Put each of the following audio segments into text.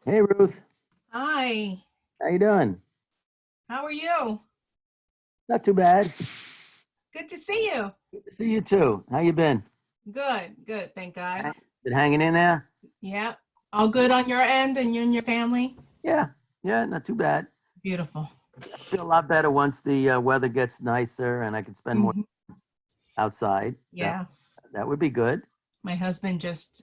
Hey, Ruth. Hi, How you doing? how are you? Not too bad. Good to see you. Good to see you too. How you been? Good, thank God. Been hanging in there? Yeah, all good on your end and you and your family? Yeah, yeah, not too bad. Beautiful. I feel a lot better once the weather gets nicer and I can spend more Mhm. outside. Yeah, That would be good. my husband just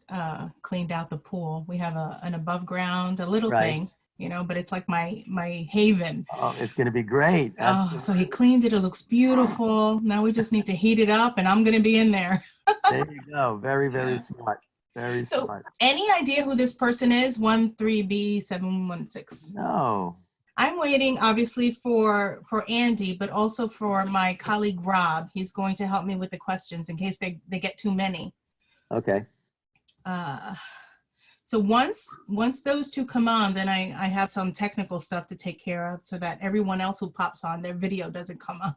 cleaned out the pool. We have an above ground, a little Right. thing, but it's like my haven. Oh, it's going to be great. Oh, so he Absolutely. cleaned it. It looks beautiful. Now we just need to heat it up and I'm going to be in there. There you go. Very, very Yeah. smart. Very So, smart. any idea who this person is? 13B716. No. I'm waiting, obviously, for Andy, but also for my colleague Rob. He's going to help me with the questions in case they get too many. Okay. Uh, so once those two come on, then I have some technical stuff to take care of so that everyone else who pops on, their video doesn't come on.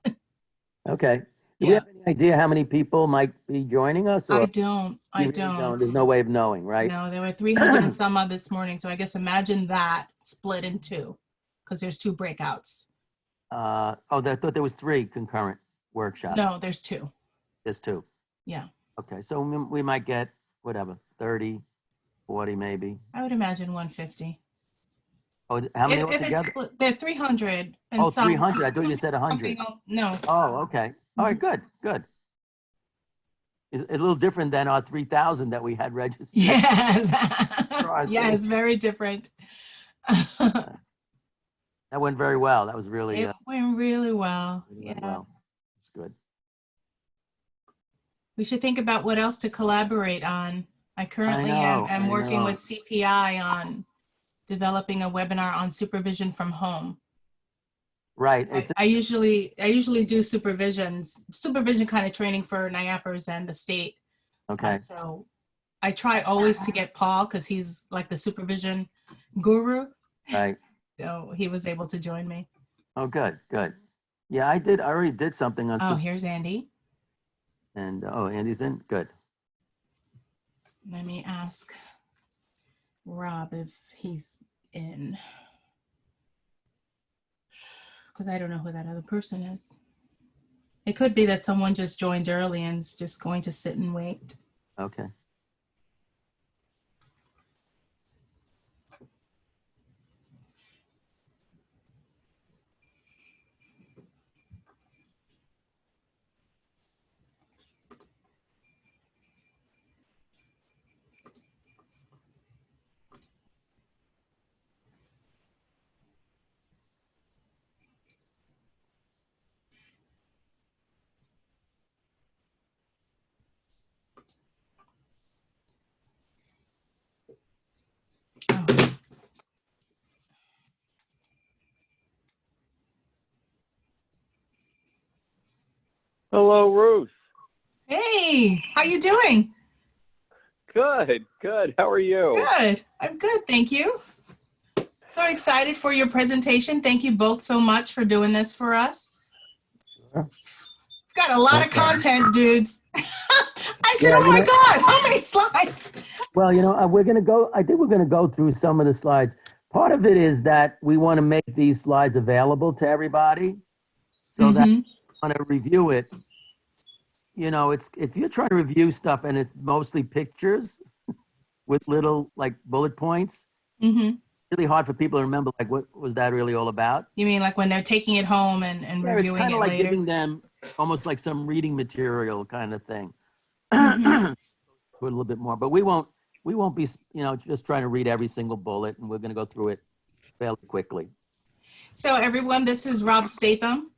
Okay. Do we Yeah, have any idea how many people might be joining us, I or don't. we I really don't? don't. There's no way of knowing, right? No, there were 300 and some odd this morning. So I guess imagine that split in two because there's two breakouts. Oh, I thought there was 3 concurrent workshops. No, there's two. There's 2. Yeah, Okay, so we might get whatever, 30, 40 maybe. I would imagine 150. Oh, how many If it's altogether? split, they're 300 and Oh, some 300. I thought you said 100. No. Oh, okay. All right, good, good. It's a little different than our 3,000 that we had registered. Yes. for our Yeah, thing. it's very different. That went very well. That was really, It went really well. really Yeah. went well. It's good. We should think about what else to collaborate on. I currently am working with CPI on developing a webinar on supervision from home. Right. I usually do supervision kind of training for NIAPers and the state. Okay. So I try always to get Paul because he's like the supervision guru. Right. So he was able to join me. Oh, good, good. Yeah, I already did something on. Oh, here's Andy. And Andy's in. Good. Let me ask Rob if he's in. Because I don't know who that other person is. It could be that someone just joined early and is just going to sit and wait. Okay. Oh. Hello, Ruth. Hey, how you doing? Good, good. How are you? Good. I'm good, thank you. So excited for your presentation. Thank you both so much for doing this for us. Sure. Got a lot of content, dudes. I said, Yeah, oh my God, how many slides? Well, we're going to go, I think we're going to go through some of the slides. Part of it is that we want to make these slides available to everybody so that you want to review it. It's, if you're trying to review stuff and it's mostly pictures with little like bullet points, really hard for people to remember, like, what was that really all about? You mean like when they're taking it home and Yeah, it's reviewing kind it of like later? giving them almost like some reading material kind of thing. To a little bit more, but we won't be, just trying to read every single bullet, and we're going to go through it fairly quickly. So everyone, this is Rob Statham.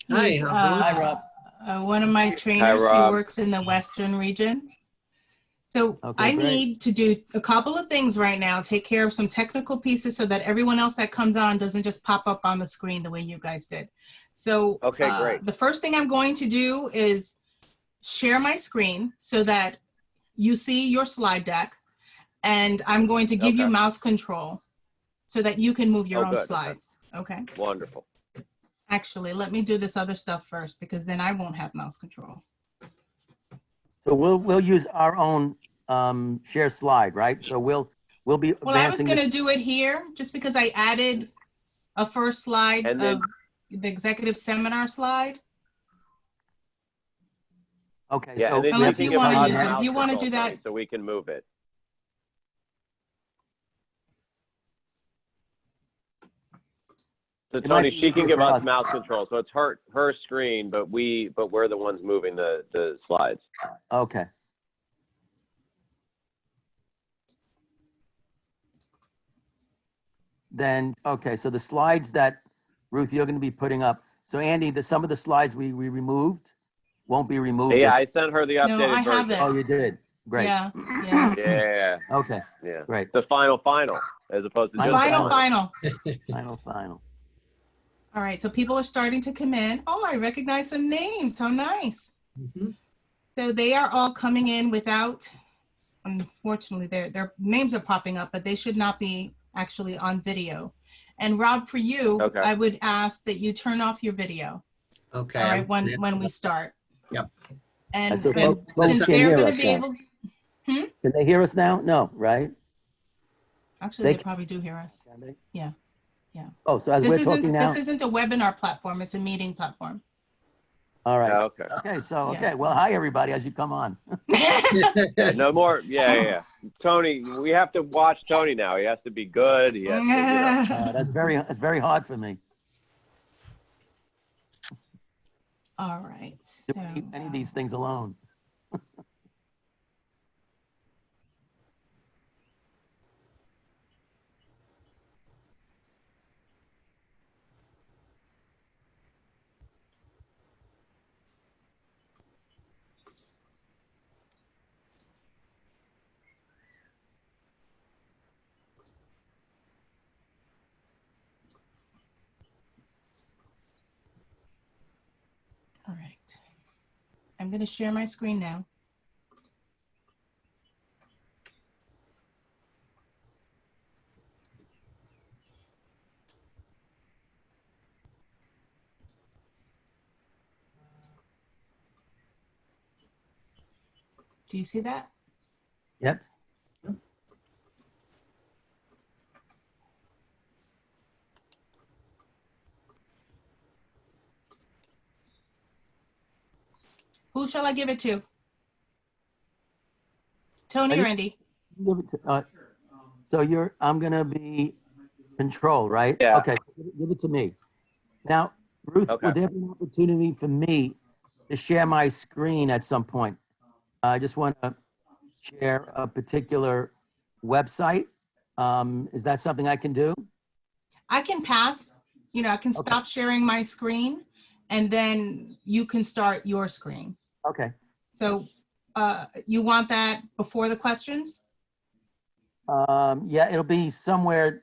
He's Hi, Rob. one of my trainers. Hi, He Rob. works in the Western region. So Okay, I great. need to do a couple of things right now, take care of some technical pieces so that everyone else that comes on doesn't just pop up on the screen the way you guys did. So Okay, great. The first thing I'm going to do is share my screen so that you see your slide deck, and I'm going to give you mouse control so that you can move your own slides. Okay. Wonderful. Actually, let me do this other stuff first because then I won't have mouse control. So we'll use our own share slide, right? So we'll We'll be Well, I was advancing going this. to do it here just because I added a first slide And then- of the executive seminar slide. Okay, Yeah, so and then we Unless have you to wanna tell use that. it. If you wanna do that- so we can move it. So It might Tony, be she can easier give for us us. mouse control. So it's her screen, but we're the ones moving the slides. Okay. Then, okay, so the slides that, Ruth, you're going to be putting up. So Andy, some of the slides we removed won't be removed. Yeah, I sent her the updated No, I have version. it. Oh, you did? Great. Yeah, yeah. Yeah, Okay, yeah. great. The final, as opposed to just Final, Final. Final. All right, so people are starting to come in. Oh, I recognize some names. How nice. So they are all coming in without, unfortunately, their names are popping up, but they should not be actually on video. And Rob, for you, Okay. I would ask that you turn off your video. Okay. All right, when we start. Yep. And, So and folks since can't they're hear going to us be now. able, Can they hear us now? No, right? actually, They they probably do hear us. Can they? Yeah, yeah. Oh, so as we're talking now? This isn't a webinar platform, it's a meeting platform. All right. Okay. Okay, so, Yeah. okay, well, hi, everybody, as you come on. Yeah, no more. Yeah. Tony, we have to watch Tony now. He has to be good. He has to, That's very hard for me. All right, To so. leave any of these things alone. All right. I'm going to share my screen now. Do you see that? Yep. Who shall I give it to? Tony or Andy? Give it to, so I'm gonna be control, right? Yeah. Okay, give it to me. Now, Ruth, Okay. would there be an opportunity for me to share my screen at some point? I just want to share a particular website. Is that something I can do? I can pass, I can stop sharing my screen and then you can start your screen. Okay. So you want that before the questions? Yeah, it'll be somewhere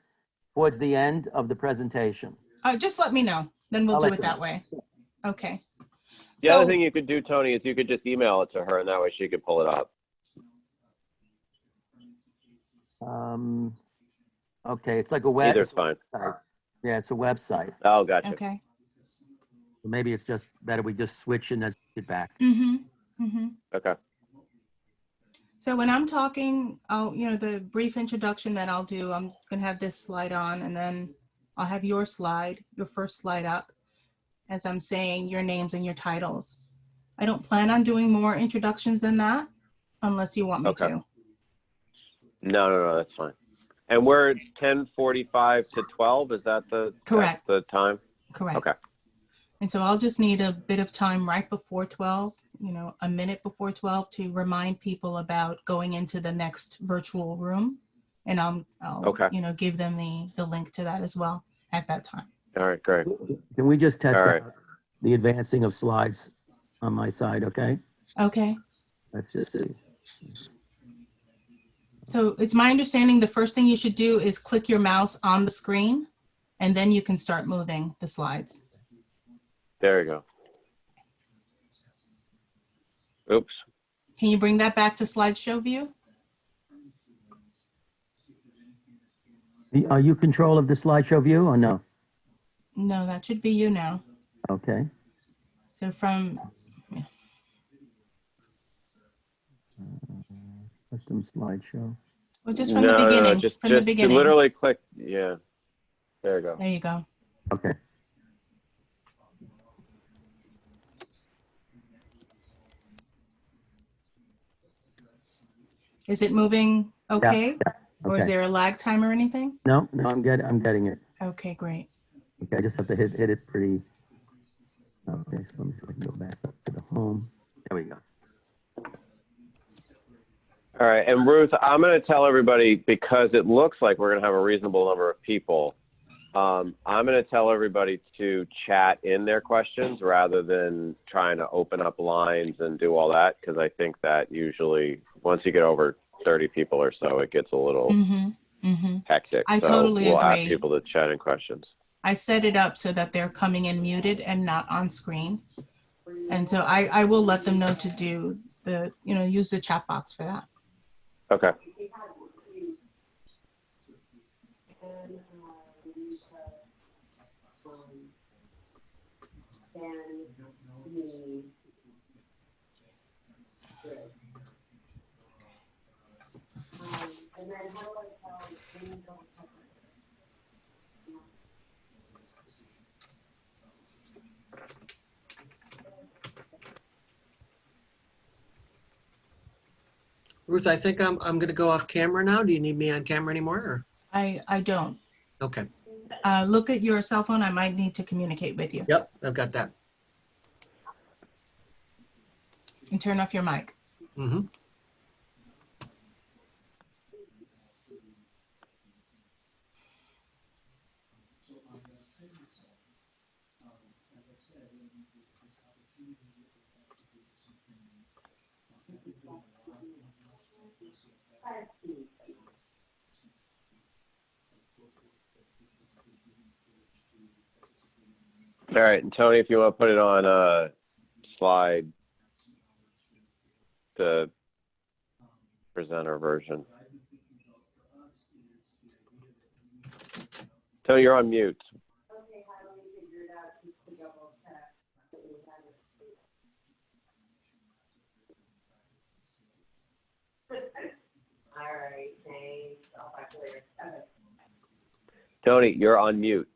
towards the end of the presentation. Just let me know, then we'll I'll do let it you that know. way. Okay. The So, other thing you could do, Tony, is you could just email it to her, and that way she could pull it up. Okay, it's like a web. Either's fine. Website. Yeah, it's a website. Oh, gotcha. okay. Maybe it's just better we just switch and then get back. Okay. So when I'm talking, the brief introduction that I'll do, I'm gonna have this slide on and then I'll have your first slide up as I'm saying your names and your titles. I don't plan on doing more introductions than that unless you want me Okay. to. No, that's fine. And we're 10:45 to 12. Is that Correct. that's the time? Correct. Okay. And so I'll just need a bit of time right before 12, a minute before 12 to remind people about going into the next virtual room. And I'll Okay. give them the link to that as well at that time. All right, great. Can we just test All right. out the advancing of slides on my side, okay? Okay. That's just it. So it's my understanding the first thing you should do is click your mouse on the screen and then you can start moving the slides. There you go. Oops. Can you bring that back to slideshow view? Are you control of the slideshow view or no? No, that should be you now. Okay. So from, Custom slideshow. Well, just from the beginning. Just from the beginning. literally click. Yeah. There you go. There you go. Okay. Is it moving okay? Yeah. Or is Okay. there a lag time or anything? No, I'm getting it. Okay, great. Okay, I just have to hit it pretty. Okay, so let me see if I can go back up to the home. There we go. All right, and Ruth, I'm going to tell everybody, because it looks like we're going to have a reasonable number of people, I'm going to tell everybody to chat in their questions rather than trying to open up lines and do all that, because I think that usually, once you get over 30 people or so, it gets a little hectic. I so totally we'll ask agree. people to chat in questions. I set it up so that they're coming in muted and not on screen. And so I will let them know to do the, use the chat box for that. Okay. Ruth, I think I'm going to go off camera now. Do you need me on camera anymore? Or? I don't. Okay. Look at your cell phone. I might need to communicate with you. Yep, I've got that. And turn off your mic. Mm-hmm. All right, and Tony, if you want to put it on slide, the presenter version. Tony, you're on mute. All right, thanks. I'll talk to you later. Okay. Tony, you're on mute.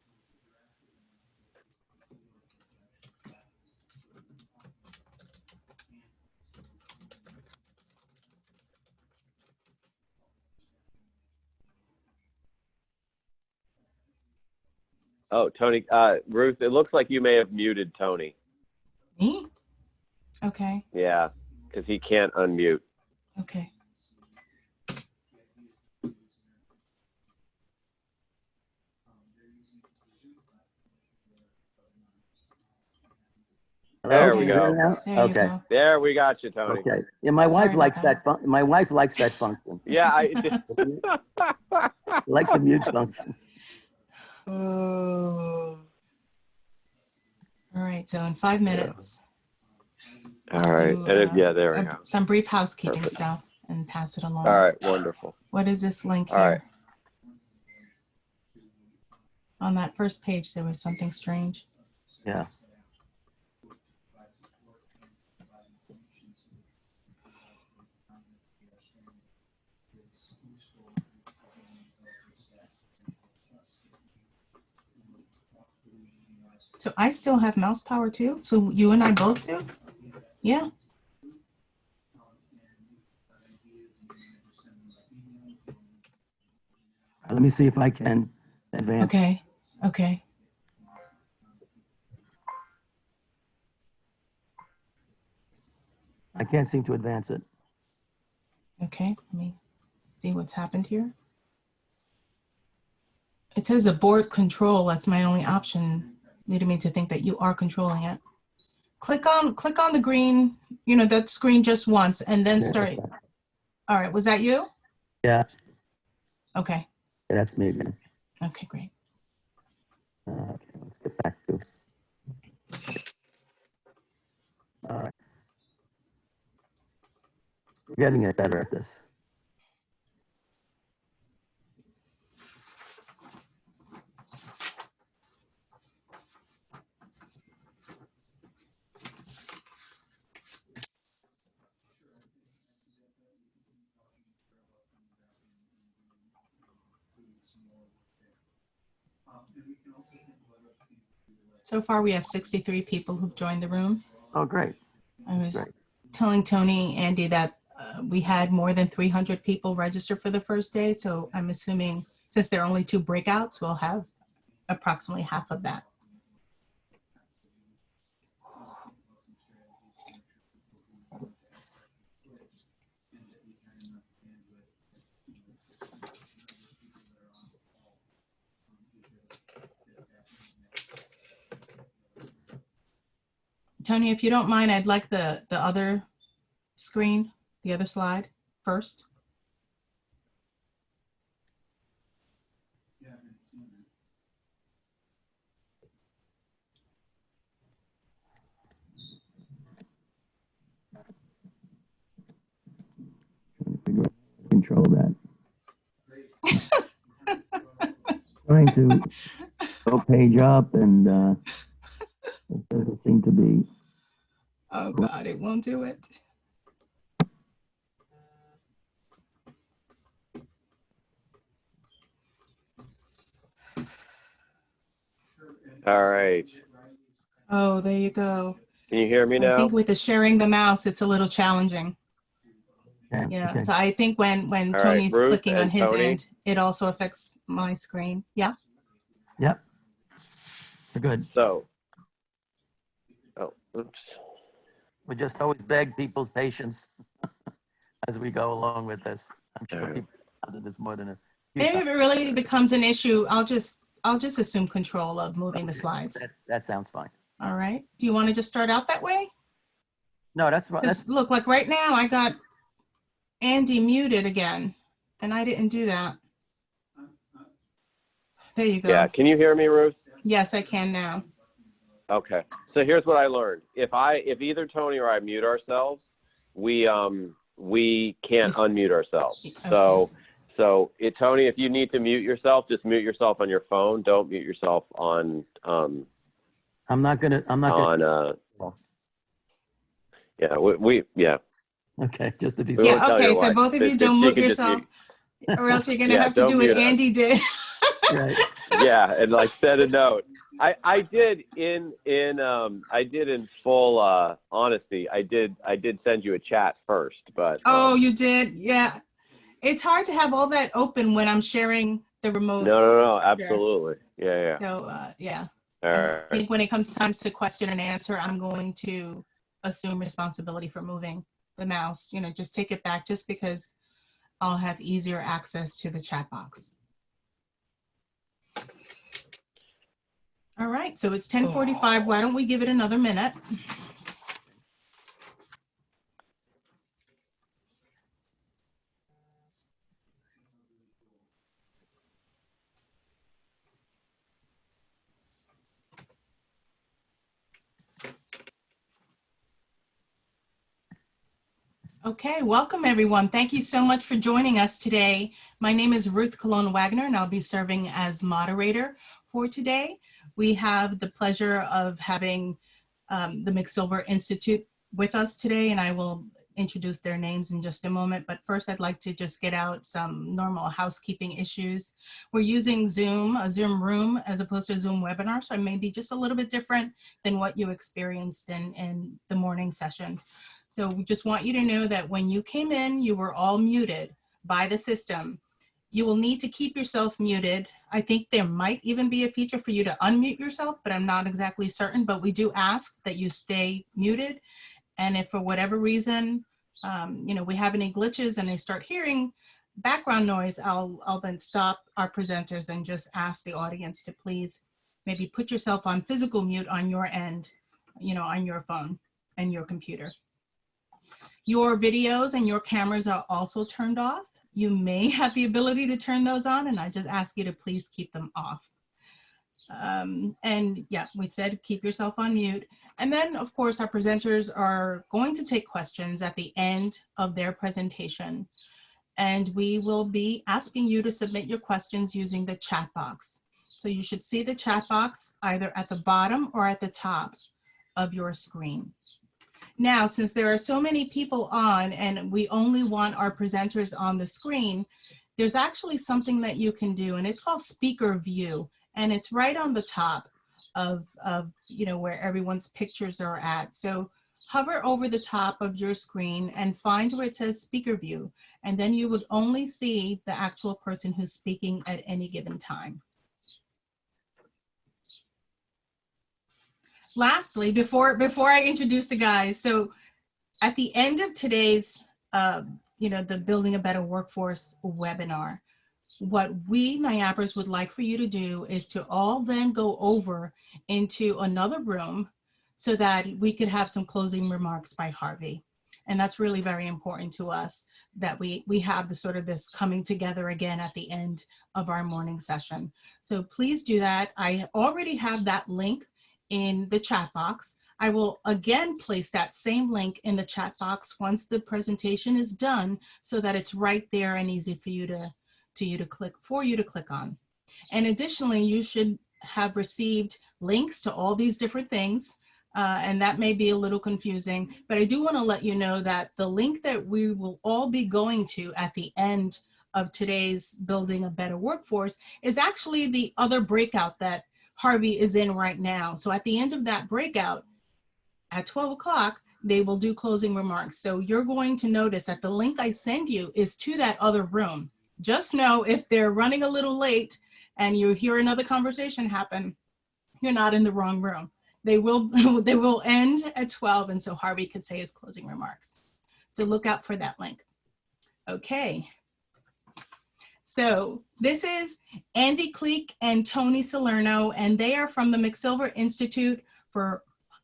Oh, Tony, Ruth, it looks like you may have muted Tony. Me? Okay. Yeah, because he can't unmute. Okay. There we Okay, go. There you okay. go. There we got you, Tony. Okay. Yeah, my wife Sorry likes about that. My wife likes that function. Yeah, She likes the mute function. All right. So in 5 minutes. All right. Yeah, there we go. Some brief housekeeping Perfect. stuff and pass it along. All right, wonderful. What is this link here? All right. On that first page, there was something strange. Yeah. So I still have mouse power too? So you and I both do? Yeah. Let me see if I can advance. Okay. Okay. I can't seem to advance it. Okay. Let me see what's happened here. It says abort control. That's my only option, leading me to think that you are controlling it. Click on the green, that screen just once and then start. All right. Was that you? Yeah. Okay. Yeah, that's me again. Okay, great. Okay, let's get back to. All right. We're getting it better at this. So far, we have 63 people who've joined the room. Oh, great. I was Great. telling Tony, Andy, that we had more than 300 people register for the first day. So I'm assuming since there are only 2 breakouts, we'll have approximately half of that. Tony, if you don't mind, I'd like the other screen, the other slide first. Control that. Trying to go page up, and it doesn't seem to be. Oh God, it won't do it. All right. Oh, there you go. Can you hear me I now? think with the sharing the mouse, it's a little challenging. Okay, Yeah, okay. so I think when All right, Tony's Ruth clicking on and his Tony? end, it also affects my screen. Yeah. Yep. We're good. So, oh, oops. We just always beg people's patience as we go along with this. I'm sure people have done this more than a few And if times. it really becomes an issue, I'll just assume control of moving the slides. That sounds fine. All right. Do you want to just start out that way? No, that's fine. Because look, like right now, I got Andy muted again, and I didn't do that. There you go. Yeah, can you hear me, Ruth? Yes, I can now. Okay. So here's what I learned. If either Tony or I mute ourselves, we can't unmute ourselves. Okay. So Tony, if you need to mute yourself, just mute yourself on your phone. Don't mute yourself on I'm not gonna. yeah. Okay, just to be We safe. won't Yeah, tell okay, your so wife. both of you If don't she mute could just yourself, or else you're gonna Yeah, have to don't do what mute us. Andy did. Right. Yeah, and like send a note. I did in full honesty. I did send you a chat first, but Oh, you did? Yeah. It's hard to have all that open when I'm sharing the remote. no, absolutely. Yeah. So, yeah. All I right. think when it comes time to question and answer, I'm going to assume responsibility for moving the mouse. You know, just take it back just because I'll have easier access to the chat box. All right, so it's 10:45. Why don't we give it another minute? Okay, welcome everyone. Thank you so much for joining us today. My name is Ruth Colon Wagner, and I'll be serving as moderator for today. We have the pleasure of having the McSilver Institute with us today, and I will introduce their names in just a moment. But first, I'd like to just get out some normal housekeeping issues. We're using Zoom, a Zoom room, as opposed to a Zoom webinar, so it may be just a little bit different than what you experienced in the morning session. So we just want you to know that when you came in, you were all muted by the system. You will need to keep yourself muted. I think there might even be a feature for you to unmute yourself, but I'm not exactly certain. But we do ask that you stay muted. And if for whatever reason, we have any glitches and I start hearing background noise, I'll then stop our presenters and just ask the audience to please maybe put yourself on physical mute on your end, on your phone and your computer. Your videos and your cameras are also turned off. You may have the ability to turn those on, and I just ask you to please keep them off. And yeah, we said keep yourself on mute. And then, of course, our presenters are going to take questions at the end of their presentation. And we will be asking you to submit your questions using the chat box. So you should see the chat box either at the bottom or at the top of your screen. Now, since there are so many people on and we only want our presenters on the screen, there's actually something that you can do, and it's called speaker view. and it's right on the top of you know, where everyone's pictures are at. So hover over the top of your screen and find where it says speaker view, and then you would only see the actual person who's speaking at any given time. Lastly, before I introduce the guys, so at the end of today's, you know, the Building a Better Workforce webinar, what we NIAPers would like for you to do is to all then go over into another room so that we could have some closing remarks by Harvey. And that's really very important to us, that we have the sort of this coming together again at the end of our morning session. So please do that. I already have that link in the chat box. I will again place that same link in the chat box once the presentation is done, so that it's right there and easy for you to click on. And additionally, you should have received links to all these different things, and that may be a little confusing, but I do want to let you know that the link that we will all be going to at the end of today's Building a Better Workforce is actually the other breakout that Harvey is in right now. So at the end of that breakout, at 12 o'clock, they will do closing remarks. So you're going to notice that the link I send you is to that other room. Just know if they're running a little late and you hear another conversation happen, you're not in the wrong room. They will end at 12, and so Harvey could say his closing remarks. So look out for that link. Okay. So this is Andy Cleek and Tony Salerno, and they are from the McSilver Institute for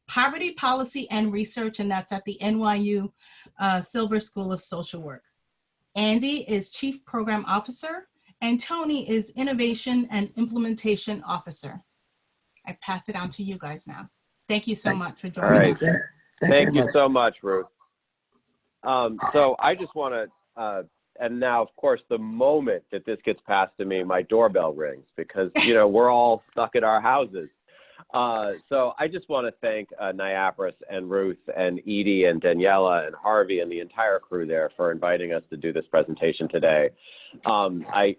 Poverty Policy and Research, and that's at the NYU Silver School of Social Work. Andy is Chief Program Officer, and Tony is Innovation and Implementation Officer. I pass it on to you guys now. Thank you so much for joining us. Thank you so much, Ruth. So I just want to, and now, of course, the moment that this gets passed to me, my doorbell rings because, you know, we're all stuck at our houses. So I just want to thank Niapris and Ruth and Edie and Daniela and Harvey and the entire crew there for inviting us to do this presentation today. I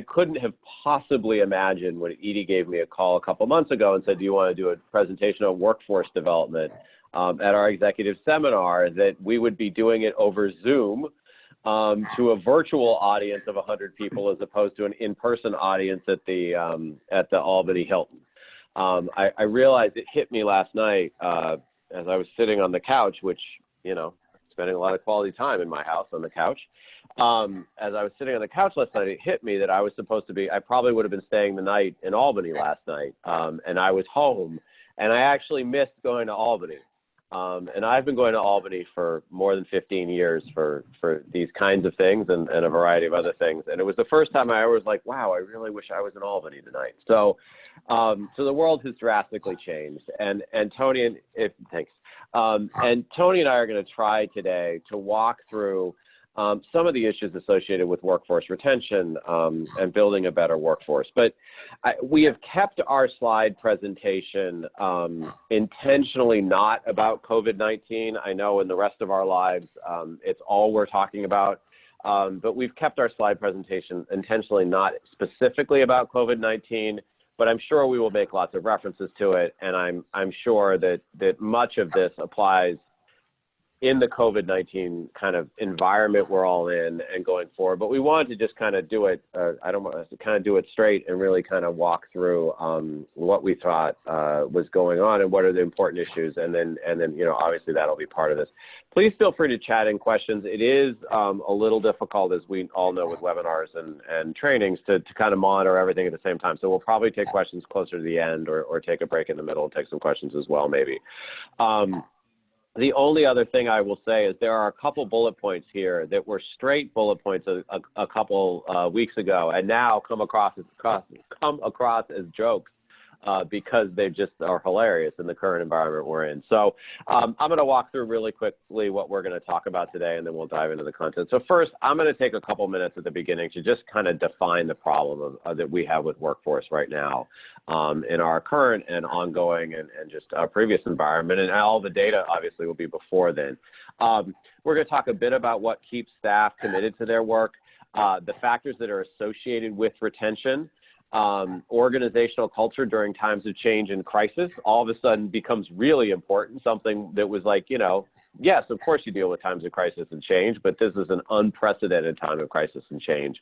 couldn't have possibly imagined when Edie gave me a call a couple months ago and said, do you want to do a presentation on workforce development at our executive seminar, that we would be doing it over Zoom to a virtual audience of 100 people as opposed to an in-person audience at the Albany Hilton. I realized it hit me last night as I was sitting on the couch, which, you know, spending a lot of quality time in my house on the couch. As I was sitting on the couch last night, it hit me that I was supposed to be, I probably would have been staying the night in Albany last night, and I was home, and I actually missed going to Albany. And I've been going to Albany for more than 15 years for these kinds of things and a variety of other things. And it was the first time I was like, wow, I really wish I was in Albany tonight. So, so the world has drastically changed. And Tony, and Tony and I are going to try today to walk through some of the issues associated with workforce retention and building a better workforce. But we have kept our slide presentation intentionally not about COVID-19. I know in the rest of our lives, it's all we're talking about. But we've kept our slide presentation intentionally not specifically about COVID-19, but I'm sure we will make lots of references to it. And I'm sure that much of this applies in the COVID-19 kind of environment we're all in and going forward. But we wanted to just kind of do it, I don't want to kind of do it straight and really kind of walk through what we thought was going on and what are the important issues. And then, you know, obviously that'll be part of this. Please feel free to chat in questions. It is a little difficult, as we all know, with webinars and trainings to kind of monitor everything at the same time. So we'll probably take questions closer to the end or take a break in the middle and take some questions as well, maybe. The only other thing I will say is there are a couple bullet points here that were straight bullet points a couple weeks ago, and now come across as jokes because they just are hilarious in the current environment we're in. So I'm going to walk through really quickly what we're going to talk about today, and then we'll dive into the content. So first, I'm going to take a couple minutes at the beginning to just kind of define the problem that we have with workforce right now in our current and ongoing and just our previous environment, and all the data obviously will be before then. We're going to talk a bit about what keeps staff committed to their work, the factors that are associated with retention, Organizational culture during times of change and crisis all of a sudden becomes really important. Something that was like, you know, yes, of course you deal with times of crisis and change, but this is an unprecedented time of crisis and change.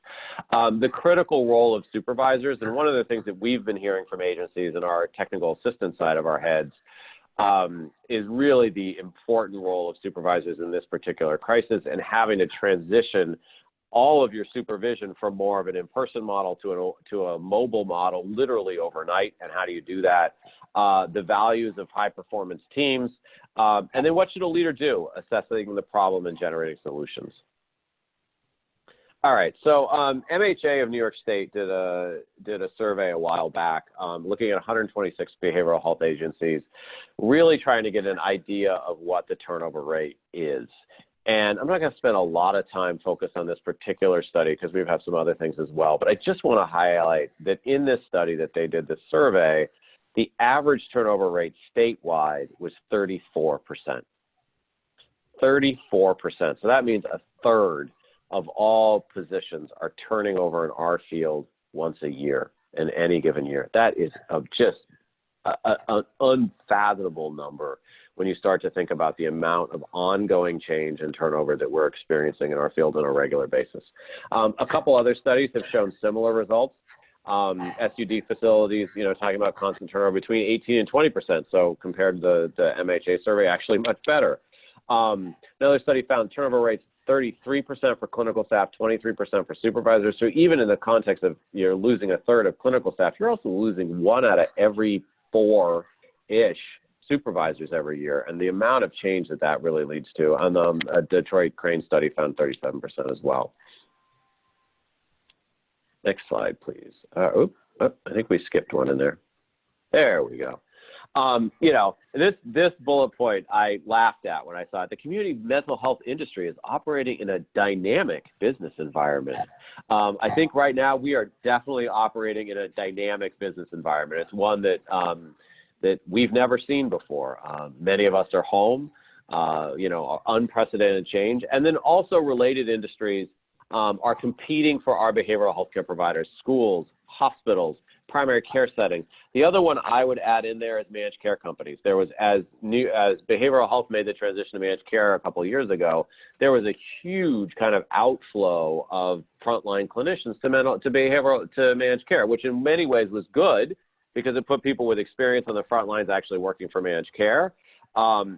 The critical role of supervisors, and one of the things that we've been hearing from agencies and our technical assistance side of our heads, is really the important role of supervisors in this particular crisis, and having to transition all of your supervision from more of an in-person model to a mobile model literally overnight. And how do you do that? The values of high-performance teams, and then what should a leader do? Assessing the problem and generating solutions. All right, so MHA of New York State did a survey a while back, looking at 126 behavioral health agencies, really trying to get an idea of what the turnover rate is. And I'm not going to spend a lot of time focused on this particular study because we've had some other things as well, but I just want to highlight that in this study that they did, this survey, the average turnover rate statewide was 34%. 34%. So that means a third of all positions are turning over in our field once a year in any given year. That is just an unfathomable number when you start to think about the amount of ongoing change and turnover that we're experiencing in our field on a regular basis. A couple other studies have shown similar results. SUD facilities, you know, talking about constant turnover between 18 and 20%. So compared to the MHA survey, actually much better. Another study found turnover rates 33% for clinical staff, 23% for supervisors. So even in the context of you're losing a third of clinical staff, you're also losing 1 out of every 4-ish supervisors every year. And the amount of change that that really leads to. And a Detroit Crane study found 37% as well. Next slide, please. I think we skipped one in there. There we go. You know, this bullet point I laughed at when I saw it. The community mental health industry is operating in a dynamic business environment. I think right now we are definitely operating in a dynamic business environment. It's one that that we've never seen before. Many of us are home, you know, unprecedented change, and then also related industries are competing for our behavioral health care providers, schools, hospitals, primary care settings. The other one I would add in there is managed care companies. There was, as behavioral health made the transition to managed care a couple of years ago, there was a huge kind of outflow of frontline clinicians to managed care, which in many ways was good because it put people with experience on the front lines actually working for managed care,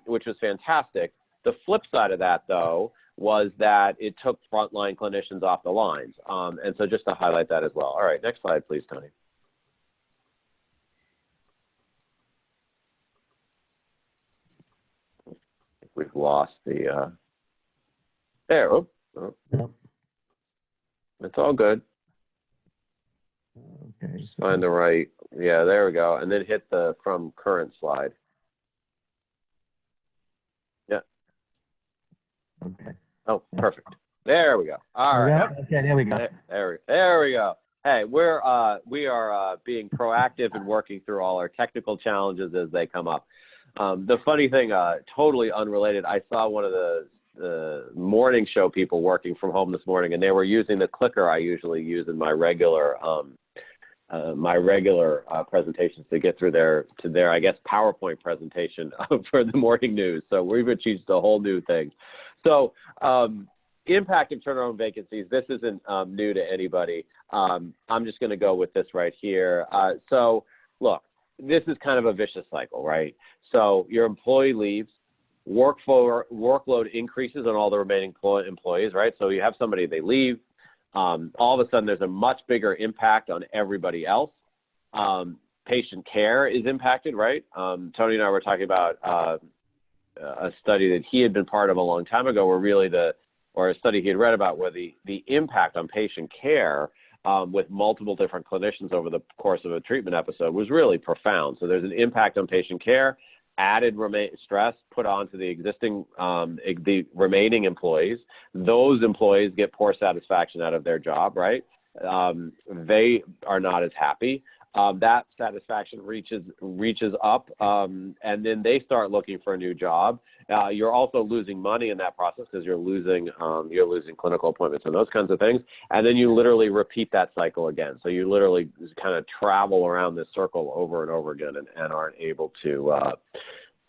which was fantastic. The flip side of that, though, was that it took frontline clinicians off the lines. And so just to highlight that as well. All right, next slide, please, Tony. We've lost the, there, Yep. It's all good. Okay. Just find the right, yeah, there we go. And then hit the from current slide. Yeah. Okay. Oh, perfect. There we go. All right. Yeah, okay, there we go. There we go. Hey, we are being proactive and working through all our technical challenges as they come up. The funny thing, totally unrelated, I saw one of the morning show people working from home this morning, and they were using the clicker I usually use in my regular presentations to get through their, I guess, PowerPoint presentation for the morning news. So we've achieved a whole new thing. So impact of turnover and vacancies, this isn't new to anybody. I'm just going to go with this right here. So look, this is kind of a vicious cycle, right? So your employee leaves, workload increases on all the remaining employees, right? So you have somebody, they leave, all of a sudden there's a much bigger impact on everybody else. Patient care is impacted, right? Tony and I were talking about a study that he had been part of a long time ago or a study he had read about where the impact on patient care with multiple different clinicians over the course of a treatment episode was really profound. So there's an impact on patient care, added stress put onto the existing, the remaining employees. Those employees get poor satisfaction out of their job, right? They are not as happy. that satisfaction reaches up, and then they start looking for a new job. You're also losing money in that process because you're losing clinical appointments and those kinds of things. And then you literally repeat that cycle again. So you literally kind of travel around this circle over and over again, and aren't able to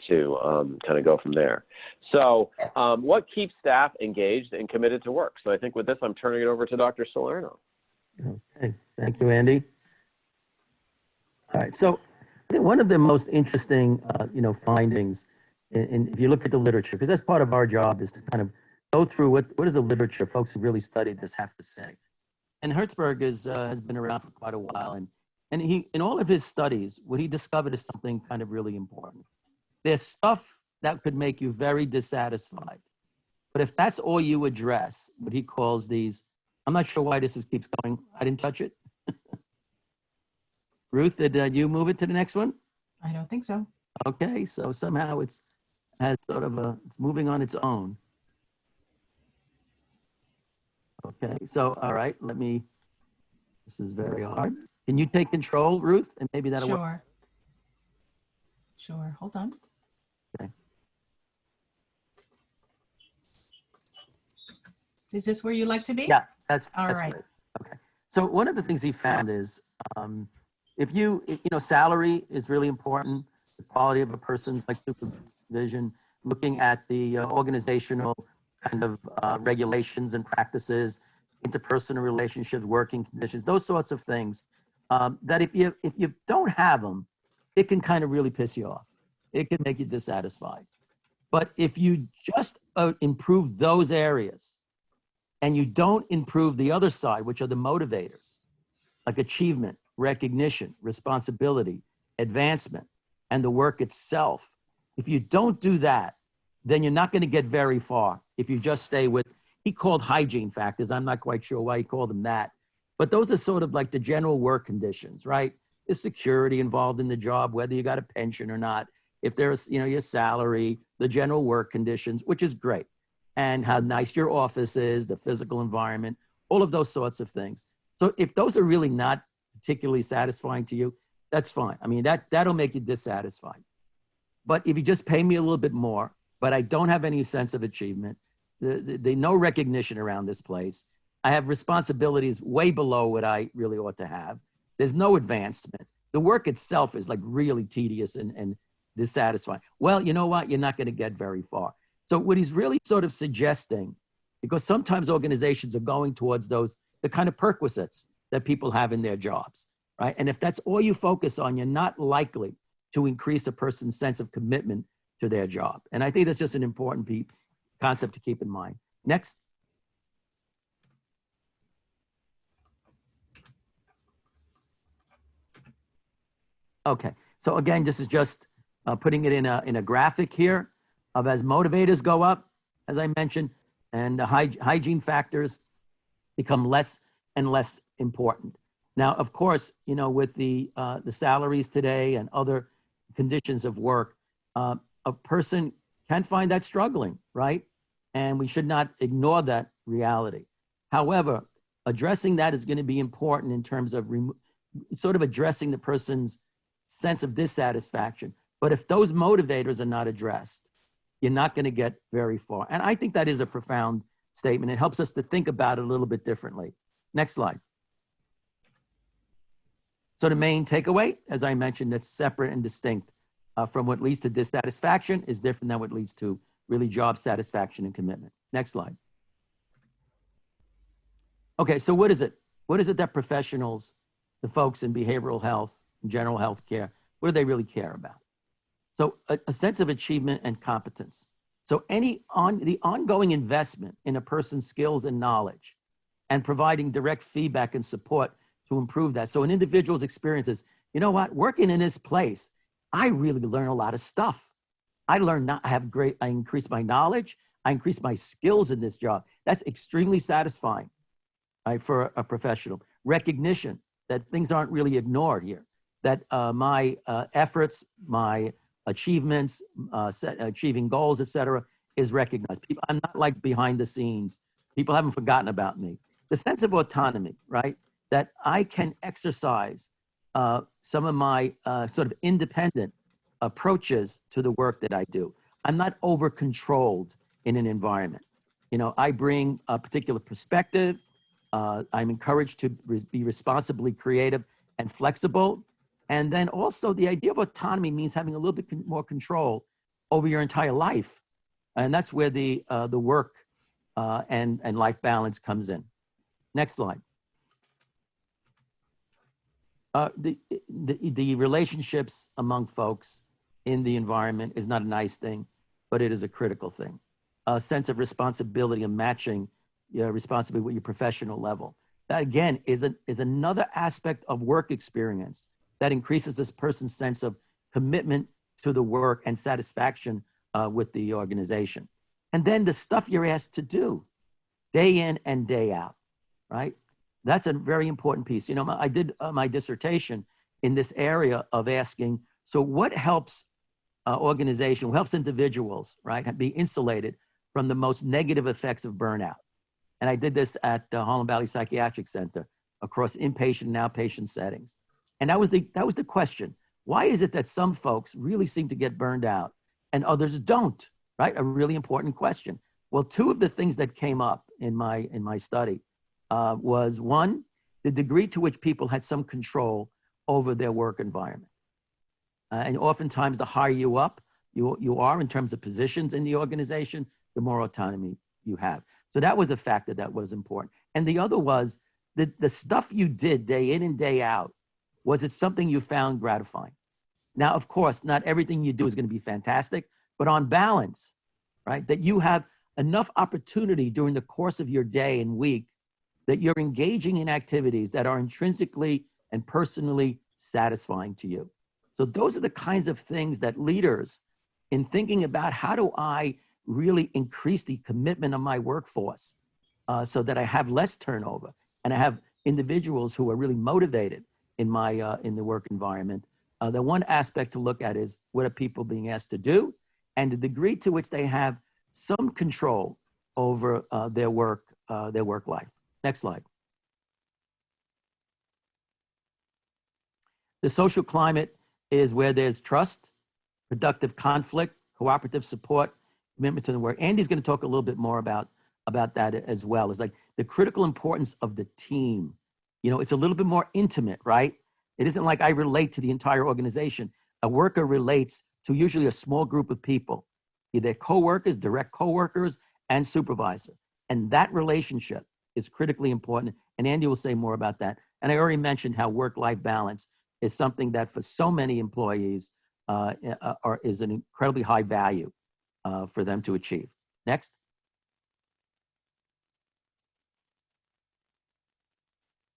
kind of go from there. So what keeps staff engaged and committed to work? So I think with this, I'm turning it over to Dr. Salerno. Okay, thank you, Andy. All right, so I think one of the most interesting, findings, and if you look at the literature, because that's part of our job, is to kind of go through what is the literature, folks who really studied this have to say. And Hertzberg has been around for quite a while, and he, in all of his studies, what he discovered is something kind of really important. There's stuff that could make you very dissatisfied, but if that's all you address, what he calls these, I'm not sure why this keeps going. I didn't touch it. Ruth, did you move it to the next one? I don't think so. Okay, so somehow it's moving on its own. Okay, so all right, this is very hard. Can you take control, Ruth? And maybe that'll work. Sure, hold on. Okay. Is this where you like to be? Yeah, that's All right. great. Okay, so one of the things he found is, if salary is really important, the quality of a person's like supervision, looking at the organizational kind of regulations and practices, interpersonal relationships, working conditions, those sorts of things, that if you don't have them, it can kind of really piss you off. It can make you dissatisfied. But if you just improve those areas and you don't improve the other side, which are the motivators, like achievement, recognition, responsibility, advancement, and the work itself. If you don't do that, then you're not going to get very far. If you just stay with, he called hygiene factors. I'm not quite sure why he called them that, but those are sort of like the general work conditions, right? The security involved in the job, whether you got a pension or not, if there's, your salary, the general work conditions, which is great, and how nice your office is, the physical environment, all of those sorts of things. So if those are really not particularly satisfying to you, that's fine. I mean, that'll make you dissatisfied. But if you just pay me a little bit more, but I don't have any sense of achievement, the no recognition around this place, I have responsibilities way below what I really ought to have. There's no advancement. The work itself is like really tedious and dissatisfying. Well, you know what? You're not going to get very far. So what he's really sort of suggesting, because sometimes organizations are going towards the kind of perquisites that people have in their jobs, right? And if that's all you focus on, you're not likely to increase a person's sense of commitment to their job. And I think that's just an important concept to keep in mind. Next. Okay, so again, this is just putting it in a graphic here of as motivators go up, as I mentioned, and the hygiene factors become less and less important. Now, of course, with the salaries today and other conditions of work, a person can find that struggling, right? And we should not ignore that reality. However, addressing that is going to be important in terms of sort of addressing the person's sense of dissatisfaction. But if those motivators are not addressed, you're not going to get very far. And I think that is a profound statement. It helps us to think about it a little bit differently. Next slide. So the main takeaway, as I mentioned, that's separate and distinct from what leads to dissatisfaction is different than what leads to really job satisfaction and commitment. Next slide. Okay, so what is it? What is it that professionals, the folks in behavioral health, general health care, what do they really care about? So a sense of achievement and competence. So the ongoing investment in a person's skills and knowledge and providing direct feedback and support to improve that. So an individual's experiences, you know what, working in this place, I really learn a lot of stuff. I increase my knowledge, I increase my skills in this job. That's extremely satisfying, right, for a professional. Recognition that things aren't really ignored here, that my efforts, my achievements, achieving goals, et cetera, is recognized. I'm not like behind the scenes. People haven't forgotten about me. The sense of autonomy, right? That I can exercise some of my sort of independent approaches to the work that I do. I'm not over controlled in an environment. You know, I bring a particular perspective. I'm encouraged to be responsibly creative and flexible. And then also the idea of autonomy means having a little bit more control over your entire life. And that's where the work and life balance comes in. Next slide. The relationships among folks in the environment is not a nice thing, but it is a critical thing. A sense of responsibility and matching your responsibility with your professional level. That again is another aspect of work experience that increases this person's sense of commitment to the work and satisfaction with the organization. And then the stuff you're asked to do day in and day out, right? That's a very important piece. You know, I did my dissertation in this area of asking, so what helps organization, what helps individuals, right, be insulated from the most negative effects of burnout? And I did this at Harlem Valley Psychiatric Center across inpatient and outpatient settings. And that was the question. Why is it that some folks really seem to get burned out and others don't, right? A really important question. Well, two of the things that came up in my study was one, the degree to which people had some control over their work environment. And oftentimes the higher you up you are in terms of positions in the organization, the more autonomy you have. So that was a factor that was important. And the other was the stuff you did day in and day out, was it something you found gratifying? Now, of course, not everything you do is going to be fantastic, but on balance, right, that you have enough opportunity during the course of your day and week that you're engaging in activities that are intrinsically and personally satisfying to you. So those are the kinds of things that leaders, in thinking about how do I really increase the commitment of my workforce so that I have less turnover and I have individuals who are really motivated in my in the work environment. The one aspect to look at is what are people being asked to do and the degree to which they have some control over their work life. Next slide. The social climate is where there's trust, productive conflict, cooperative support, commitment to the work. Andy's going to talk a little bit more about that as well. It's like the critical importance of the team. You know, it's a little bit more intimate, right? It isn't like I relate to the entire organization. A worker relates to usually a small group of people, either co-workers, direct co-workers, and supervisor. And that relationship is critically important. And Andy will say more about that. And I already mentioned how work-life balance is something that for so many employees is an incredibly high value for them to achieve. Next.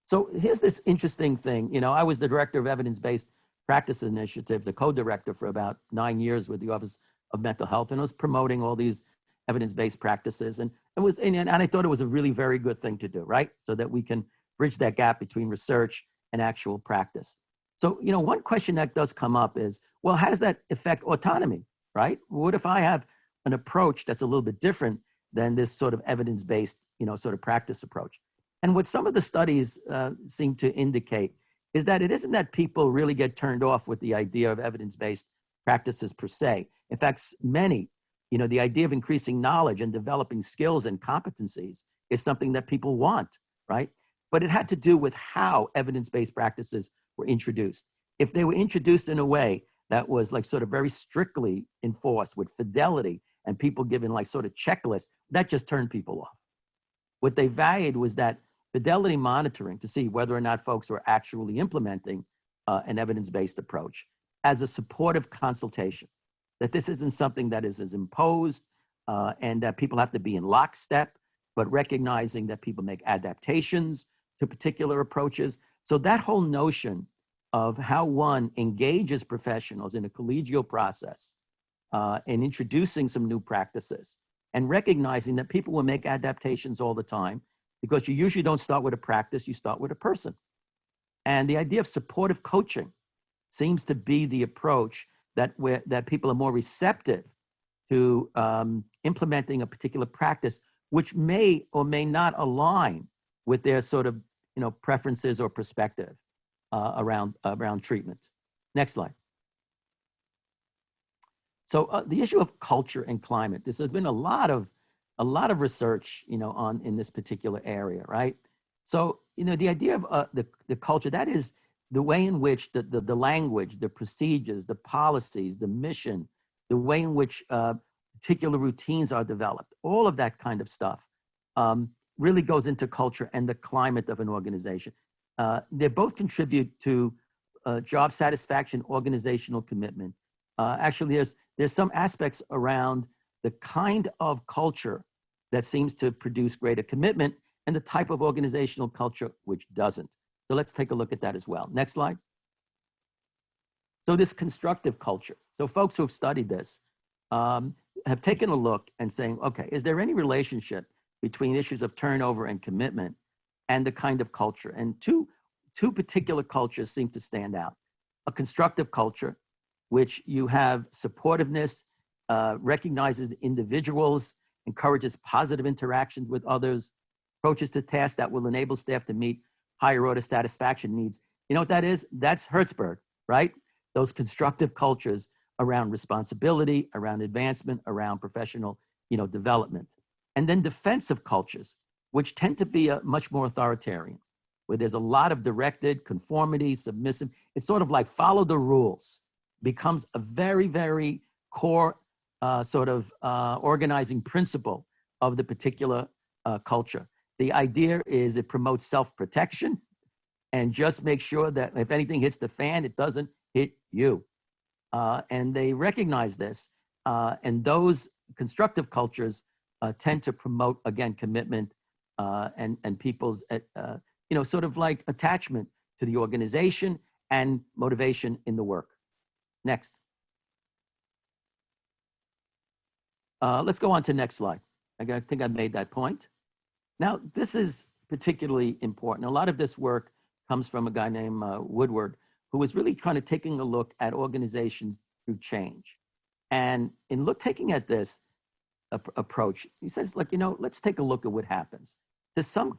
So here's this interesting thing. You know, I was the director of evidence-based practice initiatives, a co-director for about 9 years with the Office of Mental Health, and I was promoting all these evidence-based practices, and I thought it was a really very good thing to do, right? So that we can bridge that gap between research and actual practice. So, you know, one question that does come up is, well, how does that affect autonomy, right? What if I have an approach that's a little bit different than this sort of evidence-based, you know, sort of practice approach? And what some of the studies seem to indicate is that it isn't that people really get turned off with the idea of evidence-based practices per se. In fact, many, you know, the idea of increasing knowledge and developing skills and competencies is something that people want, right? But it had to do with how evidence-based practices were introduced. If they were introduced in a way that was like sort of very strictly enforced with fidelity and people given like sort of checklists, that just turned people off. What they valued was that fidelity monitoring to see whether or not folks were actually implementing an evidence-based approach as a supportive consultation, that this isn't something that is imposed and that people have to be in lockstep, but recognizing that people make adaptations to particular approaches. So that whole notion of how one engages professionals in a collegial process and introducing some new practices and recognizing that people will make adaptations all the time because you usually don't start with a practice, you start with a person. And the idea of supportive coaching seems to be the approach that people are more receptive to implementing a particular practice, which may or may not align with their sort of, you know, preferences or perspective. around treatment. Next slide. So the issue of culture and climate. This has been a lot of research, in this particular area, right? So the idea of the culture, that is the way in which the language, the procedures, the policies, the mission, the way in which particular routines are developed, all of that kind of stuff really goes into culture and the climate of an organization. They both contribute to job satisfaction, organizational commitment. Actually, there's some aspects around the kind of culture that seems to produce greater commitment and the type of organizational culture which doesn't. So let's take a look at that as well. Next slide. So this constructive culture. So folks who have studied this have taken a look and saying, okay, is there any relationship between issues of turnover and commitment and the kind of culture? And two particular cultures seem to stand out. A constructive culture, which you have supportiveness, recognizes individuals, encourages positive interactions with others, approaches to tasks that will enable staff to meet higher order satisfaction needs. You know what that is? That's Hertzberg, right? Those constructive cultures around responsibility, around advancement, around professional, development. And then defensive cultures, which tend to be much more authoritarian, where there's a lot of directed conformity, submissive. It's sort of like follow the rules, becomes a very, very core organizing principle of the particular culture. The idea is it promotes self-protection and just make sure that if anything hits the fan, it doesn't hit you. And they recognize this. And those constructive cultures tend to promote, again, commitment and people's, sort of like attachment to the organization and motivation in the work. Next. Let's go on to next slide. I think I made that point. Now, this is particularly important. A lot of this work comes from a guy named Woodward, who was really kind of taking a look at organizations through change. And in taking at this approach, he says, let's take a look at what happens. To some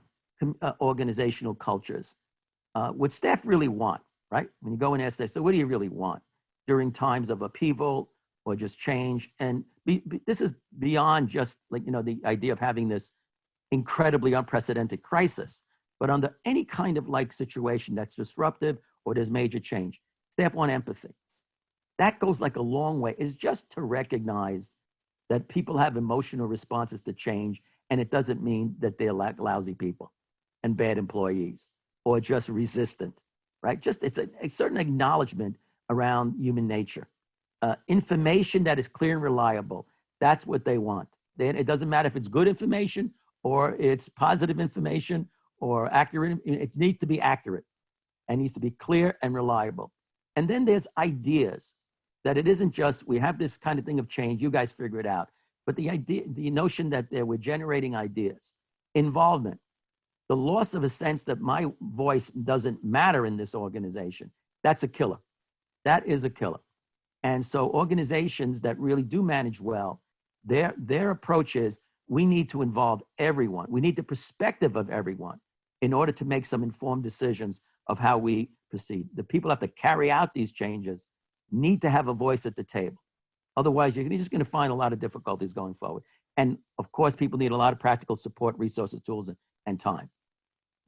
organizational cultures, what staff really want, right? When you go and ask them, so what do you really want during times of upheaval or just change? And this is beyond just the idea of having this incredibly unprecedented crisis, but under any kind of situation that's disruptive or there's major change, staff want empathy. That goes a long way. Is just to recognize that people have emotional responses to change, and it doesn't mean that they're lousy people and bad employees or just resistant, right? Just it's a certain acknowledgement around human nature. Information that is clear and reliable, that's what they want. It doesn't matter if it's good information or it's positive information or accurate. It needs to be accurate and needs to be clear and reliable. And then there's ideas that it isn't just, we have this kind of thing of change, you guys figure it out. But the notion that we're generating ideas, involvement, the loss of a sense that my voice doesn't matter in this organization, that's a killer. That is a killer. And so organizations that really do manage well, their approach is, we need to involve everyone. We need the perspective of everyone in order to make some informed decisions of how we proceed. The people have to carry out these changes, need to have a voice at the table. Otherwise, you're just going to find a lot of difficulties going forward. And of course, people need a lot of practical support, resources, tools, and time.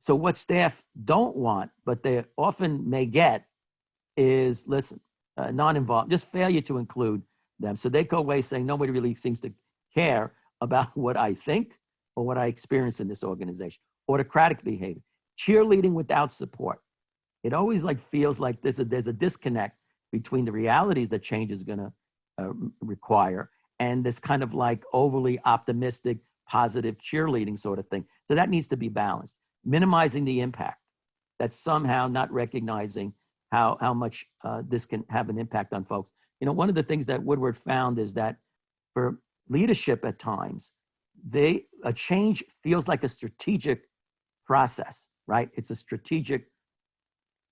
So what staff don't want, but they often may get, is, listen, non-involved, just failure to include them. So they go away saying, nobody really seems to care about what I think or what I experience in this organization. Autocratic behavior, cheerleading without support. It always feels like there's a disconnect between the realities that change is going to require and this kind of overly optimistic, positive cheerleading sort of thing. So that needs to be balanced. Minimizing the impact. That's somehow not recognizing how much this can have an impact on folks. One of the things that Woodward found is that for leadership at times, a change feels like a strategic process, right? It's a strategic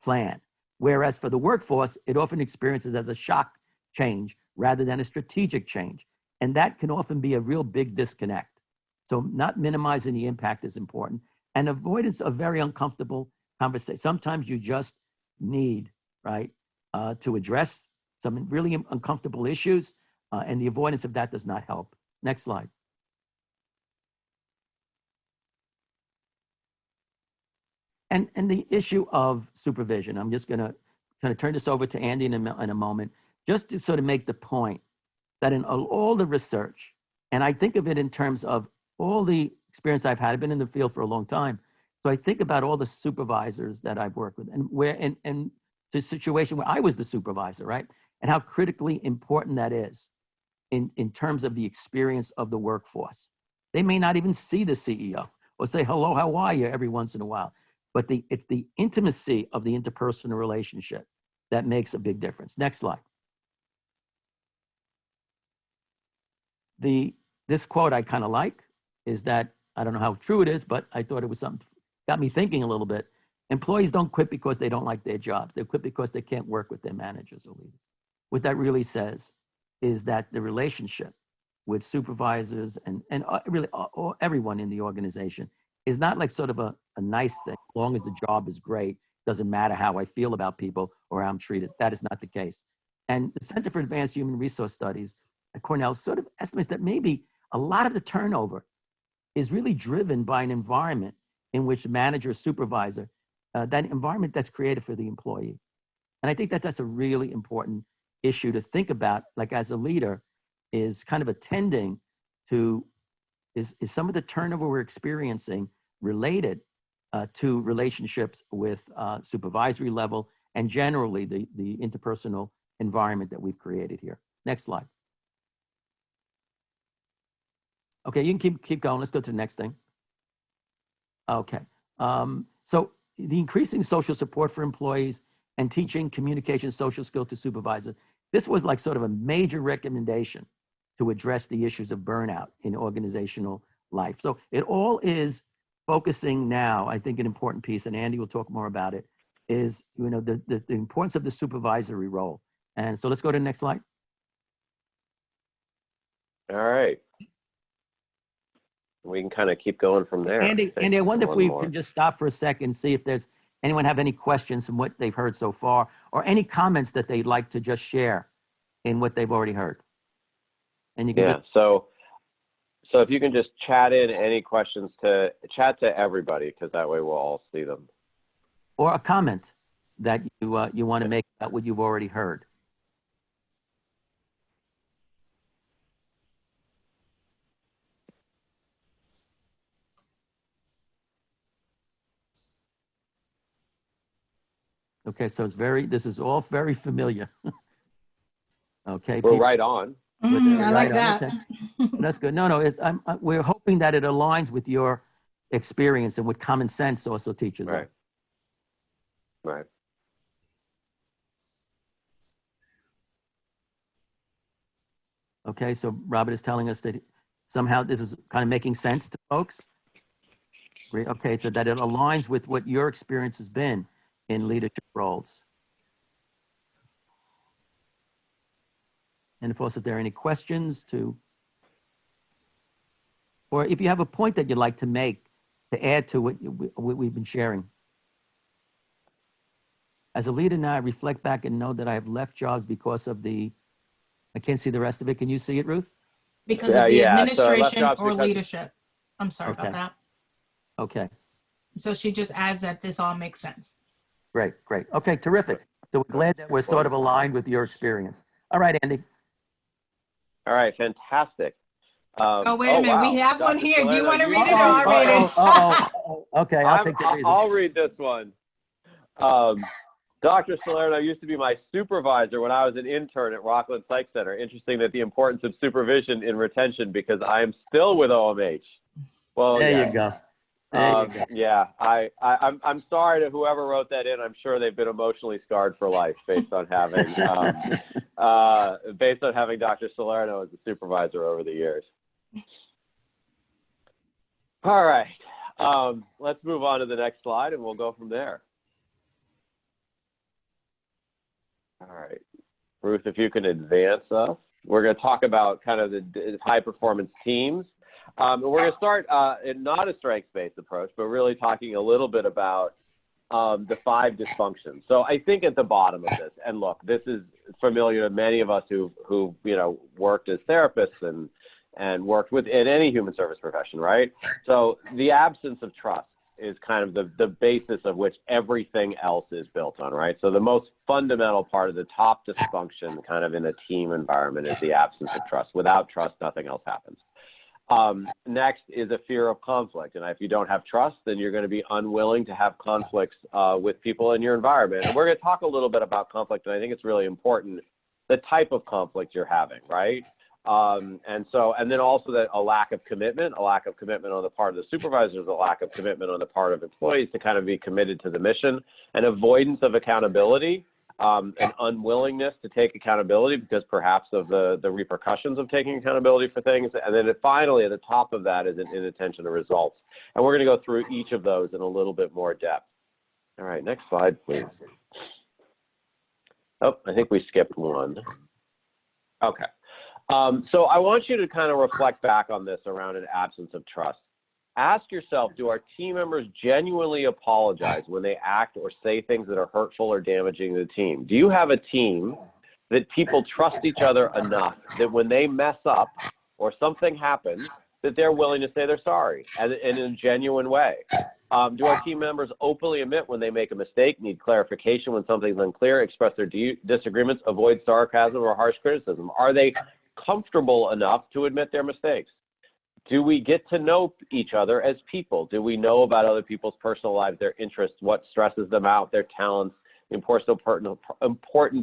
plan. Whereas for the workforce, it often experiences as a shock change rather than a strategic change. And that can often be a real big disconnect. So not minimizing the impact is important, and avoidance of very uncomfortable conversation. Sometimes you just need, right, to address some really uncomfortable issues, and the avoidance of that does not help. Next slide. And the issue of supervision, I'm just gonna kind of turn this over to Andy in a moment, just to sort of make the point that in all the research, and I think of it in terms of all the experience I've had, I've been in the field for a long time. So I think about all the supervisors that I've worked with and the situation where I was the supervisor, right? And how critically important that is in terms of the experience of the workforce. They may not even see the CEO or say, hello, how are you every once in a while. But it's the intimacy of the interpersonal relationship that makes a big difference. Next slide. This quote I kind of like is that, I don't know how true it is, but I thought it was something, got me thinking a little bit. Employees don't quit because they don't like their jobs. They quit because they can't work with their managers or leaders. What that really says is that the relationship with supervisors and really everyone in the organization is not like sort of a nice thing. As long as the job is great, doesn't matter how I feel about people or how I'm treated. That is not the case. And the Center for Advanced Human Resource Studies at Cornell sort of estimates that maybe a lot of the turnover is really driven by an environment in which the manager or supervisor, that environment that's created for the employee. And I think that that's a really important issue to think about, like as a leader, is kind of attending to, is some of the turnover we're experiencing related to relationships with supervisory level and generally the interpersonal environment that we've created here. Next slide. Okay, you can keep going. Let's go to the next thing. Okay, so the increasing social support for employees and teaching communication social skills to supervisors. This was like sort of a major recommendation to address the issues of burnout in organizational life. So it all is focusing now, I think an important piece, and Andy will talk more about it, is the importance of the supervisory role. And so let's go to the next slide. All right. We can kind of keep going from there. Andy, I wonder if we can just stop for a second and see if there's anyone have any questions from what they've heard so far, or any comments that they'd like to just share in what they've already heard. And you can so if you can just chat in any questions to everybody, because that way we'll all see them. Or a comment that you want to make about what you've already heard. Okay, so this is all very familiar. Okay. We're right on. I like that. Okay. That's good. No, we're hoping that it aligns with your experience and what common sense also teaches us. Right. Okay, so Robert is telling us that somehow this is kind of making sense to folks. Okay, so that it aligns with what your experience has been in leadership roles. And of course, if there are any questions or if you have a point that you'd like to make to add to what we've been sharing. As a leader now, I reflect back and know that I have left jobs because of I can't see the rest of it. Can you see it, Ruth? Because of the administration or because leadership. I'm sorry about that. Okay. So she just adds that this all makes sense. Great. Okay, terrific. So we're glad that we're sort of aligned with your experience. All right, Andy. All right, fantastic. Oh, wait a minute. Wow. We have Dr. one here. Do you want to read it or Uh-oh, I'll read it? Okay, I'll take the reason. I'll read this one. Dr. Salerno used to be my supervisor when I was an intern at Rockland Psych Center. Interesting that the importance of supervision in retention, because I am still with OMH. Well, there you go. Yeah, I'm sorry to whoever wrote that in. I'm sure they've been emotionally scarred for life based on having Dr. Salerno as a supervisor over the years. All right, let's move on to the next slide and we'll go from there. All right, Ruth, if you can advance us. We're going to talk about kind of the high performance teams. And we're going to start in not a strengths-based approach, but really talking a little bit about the 5 dysfunctions. So I think at the bottom of this, and look, this is familiar to many of us who worked as therapists and worked in any human service profession, right? So the absence of trust is kind of the basis of which everything else is built on, right? So the most fundamental part of the top dysfunction kind of in a team environment is the absence of trust. Without trust, nothing else happens. Next is a fear of conflict. And if you don't have trust, then you're going to be unwilling to have conflicts with people in your environment. And we're going to talk a little bit about conflict, and I think it's really important, the type of conflict you're having, right? And then also that a lack of commitment on the part of the supervisors, a lack of commitment on the part of employees to kind of be committed to the mission, and avoidance of accountability, an unwillingness to take accountability because perhaps of the repercussions of taking accountability for things. And then finally, at the top of that is an inattention to results. And we're going to go through each of those in a little bit more depth. All right, next slide, please. Oh, I think we skipped one. Okay. So I want you to kind of reflect back on this around an absence of trust. Ask yourself, do our team members genuinely apologize when they act or say things that are hurtful or damaging to the team? Do you have a team that people trust each other enough that when they mess up or something happens, that they're willing to say they're sorry and in a genuine way? Do our team members openly admit when they make a mistake, need clarification when something's unclear, express their disagreements, avoid sarcasm or harsh criticism? Are they comfortable enough to admit their mistakes? Do we get to know each other as people? Do we know about other people's personal lives, their interests, what stresses them out, their talents, important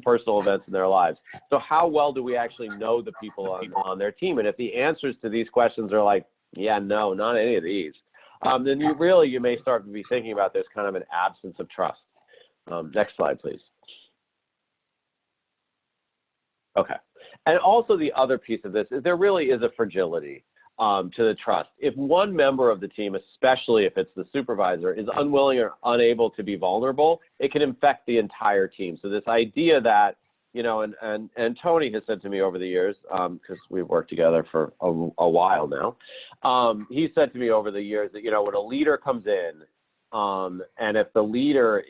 personal events in their lives? So how well do we actually know the people on their team? And if the answers to these questions are like, yeah, no, not any of these, then you may start to be thinking about there's kind of an absence of trust. Next slide, please. Okay. And also the other piece of this is there really is a fragility to the trust. If one member of the team, especially if it's the supervisor, is unwilling or unable to be vulnerable, it can infect the entire team. So this idea that, and Tony has said to me over the years, because we've worked together for a while now, he said to me over the years that, when a leader comes in, and if the leader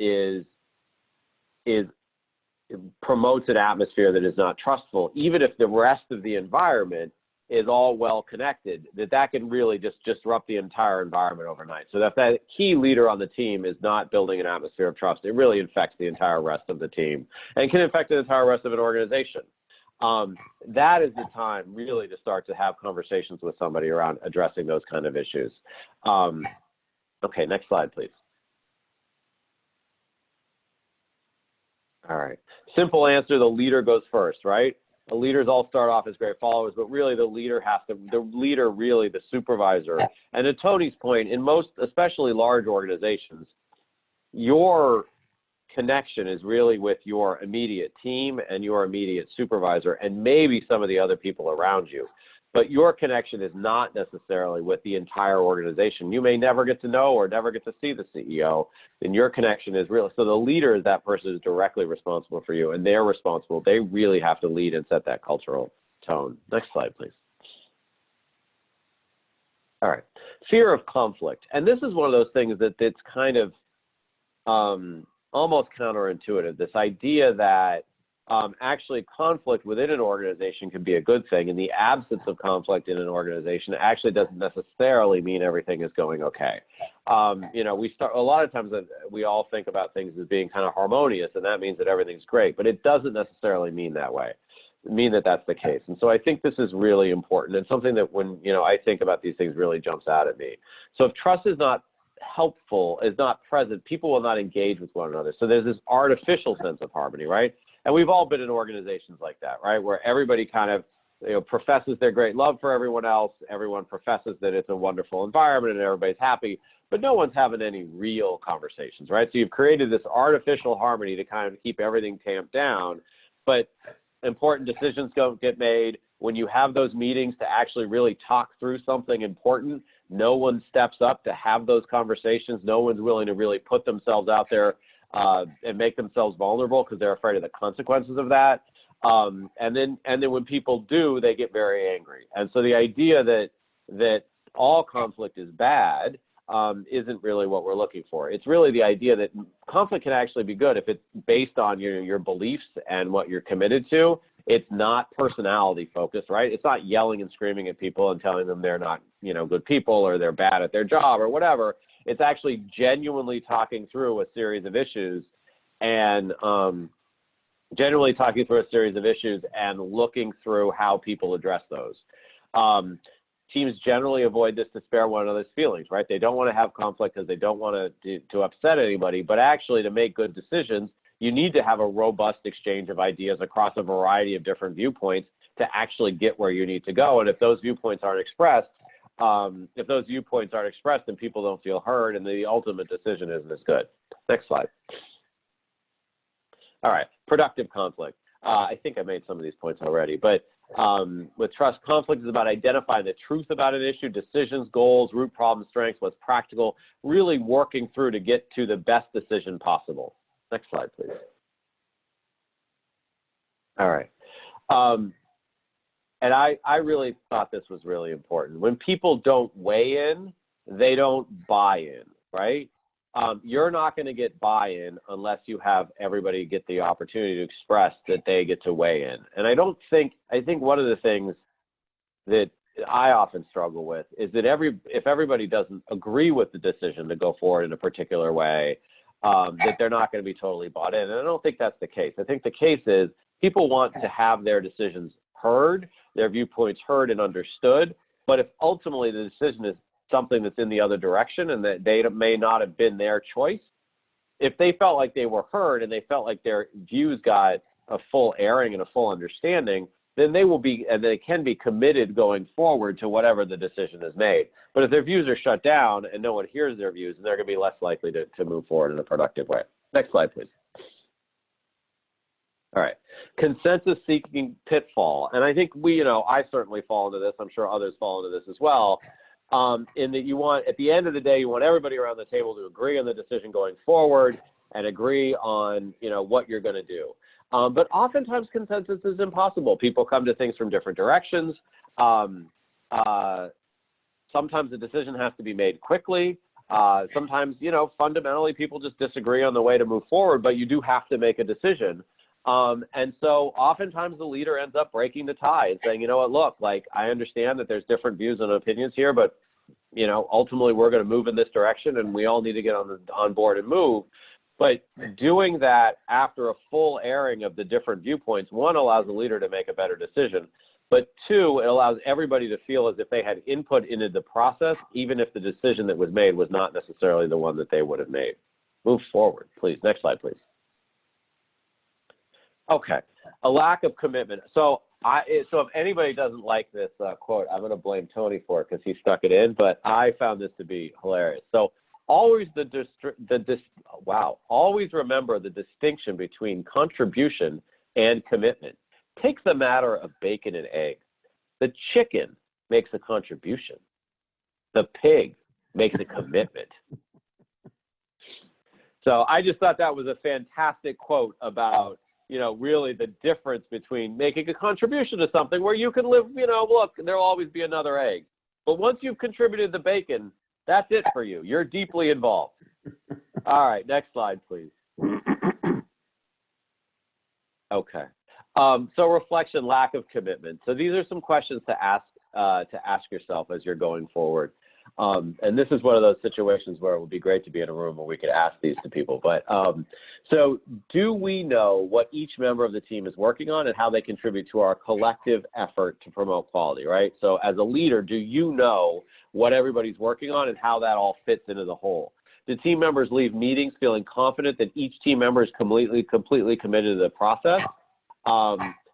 promotes an atmosphere that is not trustful, even if the rest of the environment is all well connected, that can really just disrupt the entire environment overnight. So if that key leader on the team is not building an atmosphere of trust, it really infects the entire rest of the team and can infect the entire rest of an organization. That is the time really to start to have conversations with somebody around addressing those kind of issues. Okay, next slide, please. All right. Simple answer, the leader goes first, right? The leaders all start off as great followers, but really the leader really the supervisor. And to Tony's point, in most, especially large organizations, your connection is really with your immediate team and your immediate supervisor and maybe some of the other people around you. But your connection is not necessarily with the entire organization. You may never get to know or never get to see the CEO, and your connection is real. So the leader is that person who's directly responsible for you, and they're responsible. They really have to lead and set that cultural tone. Next slide, please. All right, fear of conflict. And this is one of those things that's kind of almost counterintuitive, this idea that actually conflict within an organization can be a good thing, and the absence of conflict in an organization actually doesn't necessarily mean everything is going okay. A lot of times we all think about things as being kind of harmonious, and that means that everything's great, but it doesn't necessarily mean that way, that's the case. And so I think this is really important and something that when, I think about these things really jumps out at me. So if trust is not helpful, is not present, people will not engage with one another. So there's this artificial sense of harmony, right? And we've all been in organizations like that, right? Where everybody kind of, professes their great love for everyone else. Everyone professes that it's a wonderful environment and everybody's happy, but no one's having any real conversations, right? So you've created this artificial harmony to kind of keep everything tamped down, but important decisions don't get made. When you have those meetings to actually really talk through something important, no one steps up to have those conversations. No one's willing to really put themselves out there and make themselves vulnerable because they're afraid of the consequences of that. And then when people do, they get very angry. And so the idea that all conflict is bad isn't really what we're looking for. It's really the idea that conflict can actually be good if it's based on your beliefs and what you're committed to. It's not personality focused, right? It's not yelling and screaming at people and telling them they're not, good people or they're bad at their job or whatever. It's actually genuinely talking through a series of issues and looking through how people address those. Teams generally avoid this to spare one another's feelings, right? They don't want to have conflict because they don't want to upset anybody, but actually to make good decisions, you need to have a robust exchange of ideas across a variety of different viewpoints to actually get where you need to go. And if those viewpoints aren't expressed, then people don't feel heard and the ultimate decision isn't as good. Next slide. All right, productive conflict. I think I made some of these points already, but with trust, conflict is about identifying the truth about an issue, decisions, goals, root problem, strengths, what's practical, really working through to get to the best decision possible. Next slide, please. All right. And I really thought this was really important. When people don't weigh in, they don't buy in, right? You're not going to get buy-in unless you have everybody get the opportunity to express that they get to weigh in. And I think one of the things that I often struggle with is that if everybody doesn't agree with the decision to go forward in a particular way, that they're not going to be totally bought in. And I don't think that's the case. I think the case is people want to have their decisions heard, their viewpoints heard and understood. But if ultimately the decision is something that's in the other direction and that they may not have been their choice, if they felt like they were heard and they felt like their views got a full airing and a full understanding, then they will be, and they can be committed going forward to whatever the decision is made. But if their views are shut down and no one hears their views, then they're going to be less likely to move forward in a productive way. Next slide, please. All right, consensus seeking pitfall. And I think I certainly fall into this. I'm sure others fall into this as well. In that you want, at the end of the day, you want everybody around the table to agree on the decision going forward and agree on, what you're going to do. But oftentimes consensus is impossible. People come to things from different directions. Sometimes the decision has to be made quickly. Sometimes, fundamentally people just disagree on the way to move forward, but you do have to make a decision. And so oftentimes the leader ends up breaking the tie and saying, you know what, look, like I understand that there's different views and opinions here, but ultimately we're going to move in this direction and we all need to get on board and move. But doing that after a full airing of the different viewpoints, one, allows the leader to make a better decision, but two, it allows everybody to feel as if they had input into the process, even if the decision that was made was not necessarily the one that they would have made. Move forward, please. Next slide, please. Okay, a lack of commitment. So if anybody doesn't like this quote, I'm going to blame Tony for it because he stuck it in, but I found this to be hilarious. So always always remember the distinction between contribution and commitment. Take the matter of bacon and eggs. The chicken makes a contribution. The pig makes a commitment. So I just thought that was a fantastic quote about really the difference between making a contribution to something where you can live, look, there'll always be another egg. But once you've contributed the bacon, that's it for you. You're deeply involved. All right, next slide, please. Okay. So reflection, lack of commitment. So these are some questions to ask yourself as you're going forward. And this is one of those situations where it would be great to be in a room where we could ask these to people. But so do we know what each member of the team is working on and how they contribute to our collective effort to promote quality, right? So as a leader, do you know what everybody's working on and how that all fits into the whole? Do team members leave meetings feeling confident that each team member is completely committed to the process?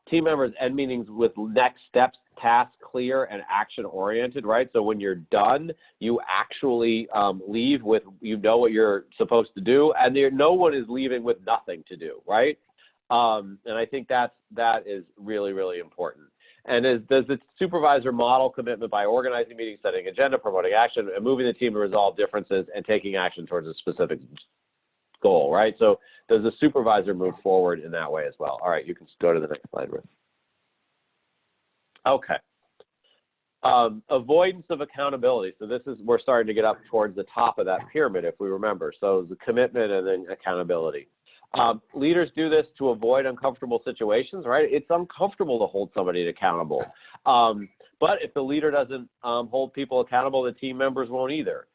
Team members end meetings with next steps, tasks clear and action oriented, right? So when you're done, you actually leave with, what you're supposed to do, and no one is leaving with nothing to do, right? And I think that is really, really important. And does the supervisor model commitment by organizing meetings, setting agenda, promoting action, and moving the team to resolve differences and taking action towards a specific goal, right? So does the supervisor move forward in that way as well? All right, you can go to the next slide, Ruth. Okay. Avoidance of accountability. So we're starting to get up towards the top of that pyramid, if we remember. So the commitment and then accountability. Leaders do this to avoid uncomfortable situations, right? It's uncomfortable to hold somebody accountable. But if the leader doesn't hold people accountable, the team members won't either.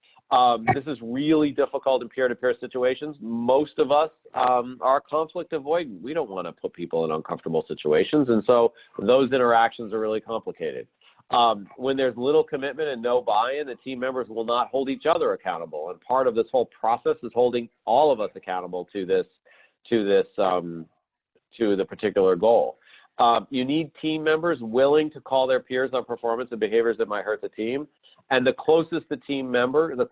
This is really difficult in peer-to-peer situations. Most of us are conflict avoidant. We don't want to put people in uncomfortable situations. And so those interactions are really complicated. When there's little commitment and no buy-in, the team members will not hold each other accountable. And part of this whole process is holding all of us accountable to the particular goal. You need team members willing to call their peers on performance and behaviors that might hurt the team. And the closer the team members, the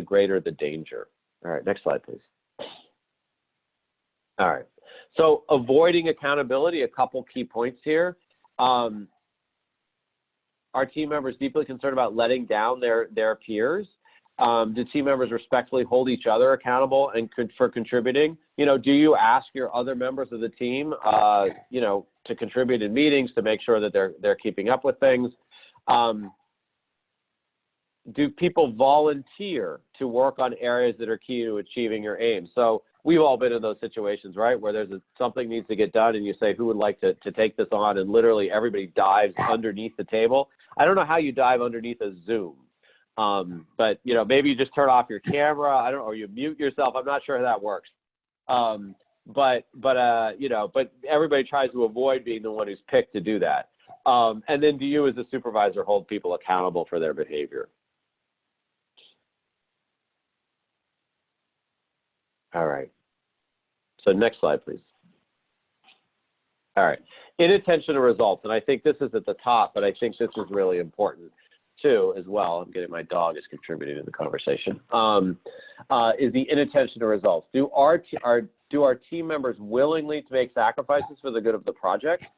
greater the danger. All right, next slide, please. All right, so avoiding accountability, a couple key points here. Are team members deeply concerned about letting down their peers? Do team members respectfully hold each other accountable and for contributing? Do you ask your other members of the team, to contribute in meetings to make sure that they're keeping up with things? Do people volunteer to work on areas that are key to achieving your aim? So we've all been in those situations, right, where something needs to get done and you say, who would like to take this on? And literally everybody dives underneath the table. I don't know how you dive underneath a Zoom. But maybe you just turn off your camera, or you mute yourself. I'm not sure how that works. But everybody tries to avoid being the one who's picked to do that. And then do you as a supervisor hold people accountable for their behavior? All right. So next slide, please. All right. Inattention to results. And I think this is at the top, but I think this is really important too, as well. I'm getting my dog is contributing to the conversation. Is the inattention to results. Do our team members willingly to make sacrifices for the good of the project?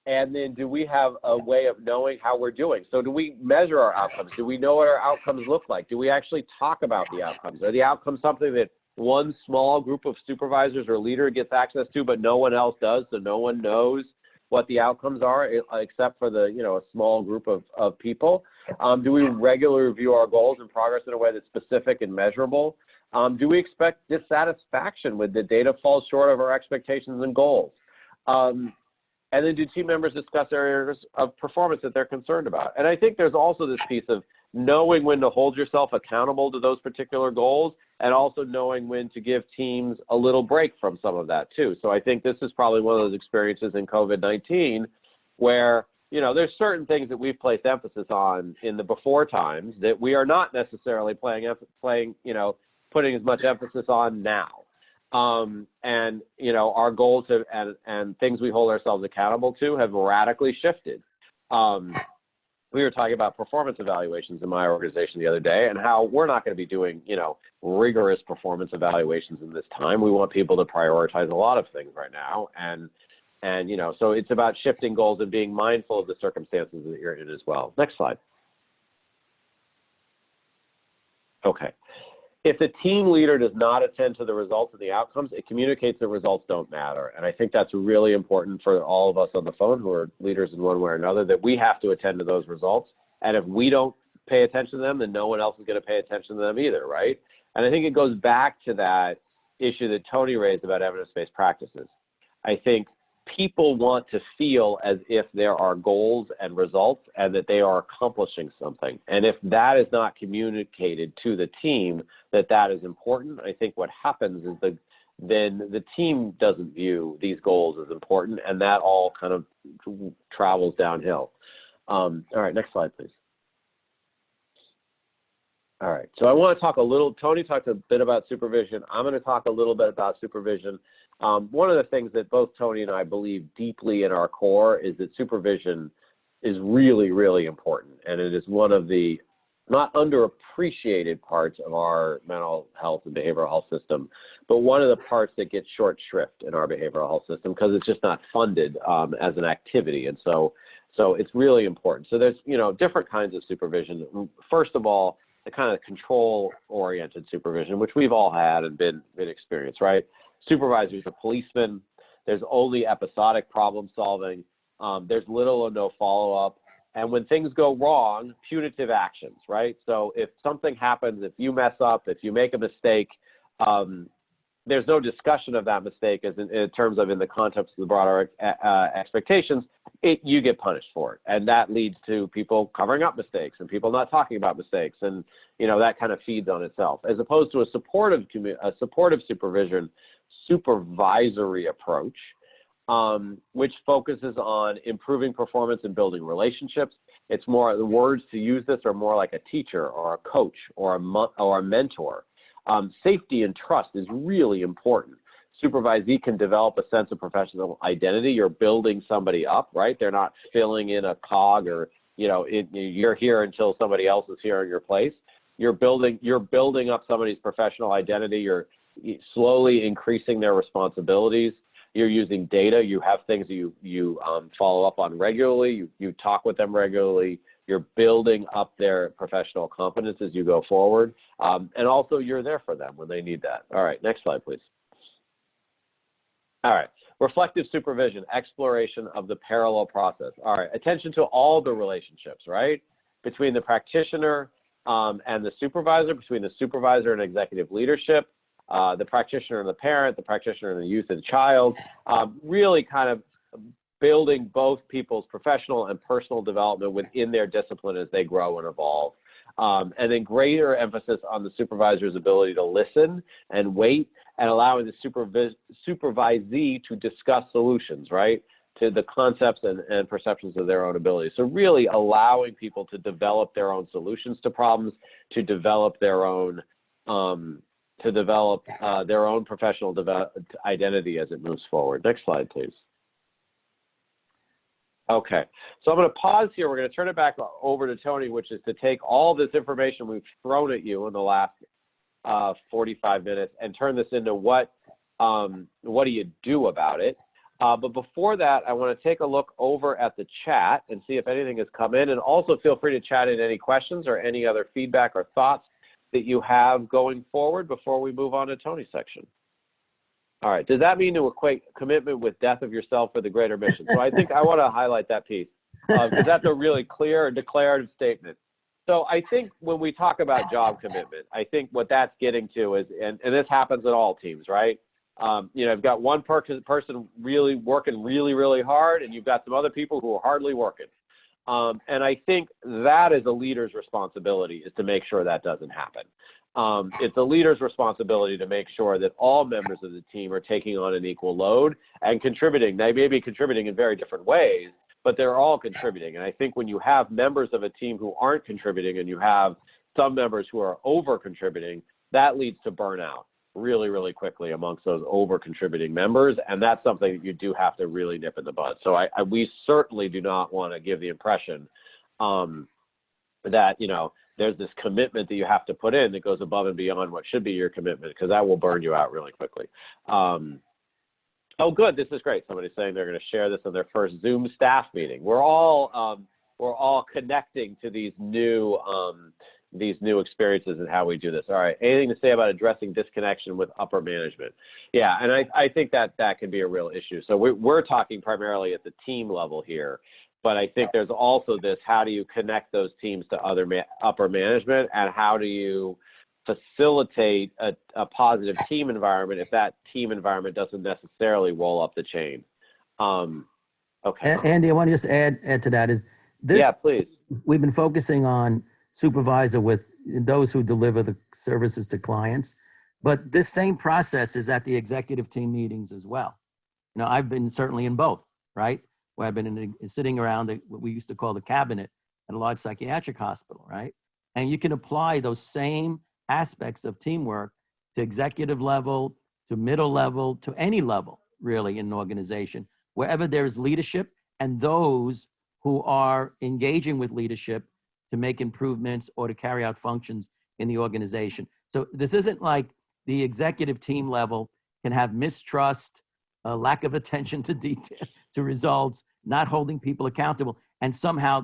And then do we have a way of knowing how we're doing? So do we measure our outcomes? Do we know what our outcomes look like? Do we actually talk about the outcomes? Are the outcomes something that one small group of supervisors or leader gets access to, but no one else does, so no one knows what the outcomes are except for a small group of people? Do we regularly review our goals and progress in a way that's specific and measurable? Do we expect dissatisfaction when the data falls short of our expectations and goals? And then do team members discuss areas of performance that they're concerned about? And I think there's also this piece of knowing when to hold yourself accountable to those particular goals, and also knowing when to give teams a little break from some of that too. So I think this is probably one of those experiences in COVID-19 where, there's certain things that we've placed emphasis on in the before times that we are not necessarily putting as much emphasis on now. And our goals and things we hold ourselves accountable to have radically shifted. We were talking about performance evaluations in my organization the other day, and how we're not going to be doing, rigorous performance evaluations in this time. We want people to prioritize a lot of things right now. And so it's about shifting goals and being mindful of the circumstances that you're in as well. Next slide. Okay. If the team leader does not attend to the results and the outcomes, it communicates the results don't matter. And I think that's really important for all of us on the phone who are leaders in one way or another, that we have to attend to those results. And if we don't pay attention to them, then no one else is going to pay attention to them either, right? And I think it goes back to that issue that Tony raised about evidence-based practices. I think people want to feel as if there are goals and results and that they are accomplishing something. And if that is not communicated to the team that is important, I think what happens is then the team doesn't view these goals as important, and that all kind of travels downhill. All right, next slide, please. All right, so I want to talk a little, Tony talked a bit about supervision. I'm going to talk a little bit about supervision. One of the things that both Tony and I believe deeply in our core is that supervision is really, really important. And it is one of the not underappreciated parts of our mental health and behavioral health system, but one of the parts that gets short shrift in our behavioral health system because it's just not funded as an activity. And so it's really important. So there's, different kinds of supervision. First of all, the kind of control-oriented supervision, which we've all had and been experienced, right? Supervisors are policemen. There's only episodic problem solving. There's little or no follow-up. And when things go wrong, punitive actions, right? So if something happens, if you mess up, if you make a mistake, there's no discussion of that mistake as in terms of in the context of the broader expectations. You get punished for it, and that leads to people covering up mistakes and people not talking about mistakes, and that kind of feeds on itself. As opposed to a supportive supervision, supervisory approach, which focuses on improving performance and building relationships. It's more, the words to use this are more like a teacher or a coach or a mentor. Safety and trust is really important. Supervisee can develop a sense of professional identity. You're building somebody up, right? They're not filling in a cog or, you're here until somebody else is here in your place. You're building up somebody's professional identity. You're slowly increasing their responsibilities. You're using data. You have things you follow up on regularly. You talk with them regularly. You're building up their professional competence as you go forward. And also you're there for them when they need that. All right, next slide, please. All right, reflective supervision, exploration of the parallel process. All right, attention to all the relationships, right? Between the practitioner and the supervisor, between the supervisor and executive leadership, the practitioner and the parent, the practitioner and the youth and child, really kind of building both people's professional and personal development within their discipline as they grow and evolve. And then greater emphasis on the supervisor's ability to listen and wait, and allowing the supervisee to discuss solutions, right, to the concepts and perceptions of their own abilities. So really allowing people to develop their own solutions to problems, to develop their own professional identity as it moves forward. Next slide, please. Okay, so I'm going to pause here. We're going to turn it back over to Tony, which is to take all this information we've thrown at you in the last 45 minutes and turn this into what do you do about it? But before that, I want to take a look over at the chat and see if anything has come in, and also feel free to chat in any questions or any other feedback or thoughts that you have going forward before we move on to Tony's section. All right, does that mean to equate commitment with death of yourself for the greater mission? So I think I want to highlight that piece because that's a really clear and declarative statement. So I think when we talk about job commitment, I think what that's getting to is, and this happens in all teams, right? You've got one person really working really hard, and you've got some other people who are hardly working. And I think that is a leader's responsibility, is to make sure that doesn't happen. It's a leader's responsibility to make sure that all members of the team are taking on an equal load and contributing. They may be contributing in very different ways, but they're all contributing. And I think when you have members of a team who aren't contributing and you have some members who are over contributing, that leads to burnout really quickly amongst those over contributing members. And that's something that you do have to really nip in the bud. So we certainly do not want to give the impression that, there's this commitment that you have to put in that goes above and beyond what should be your commitment, because that will burn you out really quickly. Oh, good. This is great. Somebody's saying they're going to share this on their first Zoom staff meeting. We're all connecting to these new experiences and how we do this. All right. Anything to say about addressing disconnection with upper management? Yeah, and I think that can be a real issue. So we're talking primarily at the team level here. But I think there's also this, how do you connect those teams to upper management, and how do you facilitate a positive team environment if that team environment doesn't necessarily roll up the chain? Okay. Andy, I want to just add to that is this. Yeah, please. We've been focusing on supervisor with those who deliver the services to clients, but this same process is at the executive team meetings as well. I've been certainly in both, right? Where I've been sitting around what we used to call the cabinet at a large psychiatric hospital, right? And you can apply those same aspects of teamwork to executive level, to middle level, to any level, really, in an organization, wherever there's leadership and those who are engaging with leadership to make improvements or to carry out functions in the organization. So this isn't like the executive team level can have mistrust, a lack of attention to detail, to results, not holding people accountable, and somehow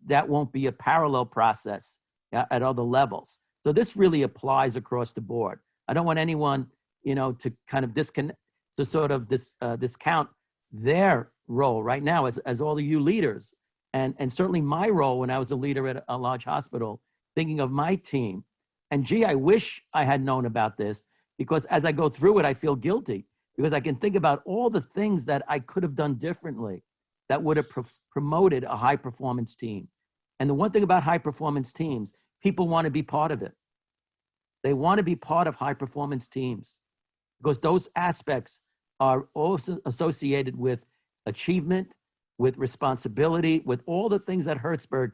that won't be a parallel process at other levels. So this really applies across the board. I don't want anyone, to kind of disconnect, to sort of discount their role right now as all of you leaders, and certainly my role when I was a leader at a large hospital, thinking of my team. And gee, I wish I had known about this, because as I go through it, I feel guilty, because I can think about all the things that I could have done differently that would have promoted a high performance team. And the one thing about high performance teams, people want to be part of it. They want to be part of high performance teams, because those aspects are also associated with achievement, with responsibility, with all the things that Hertzberg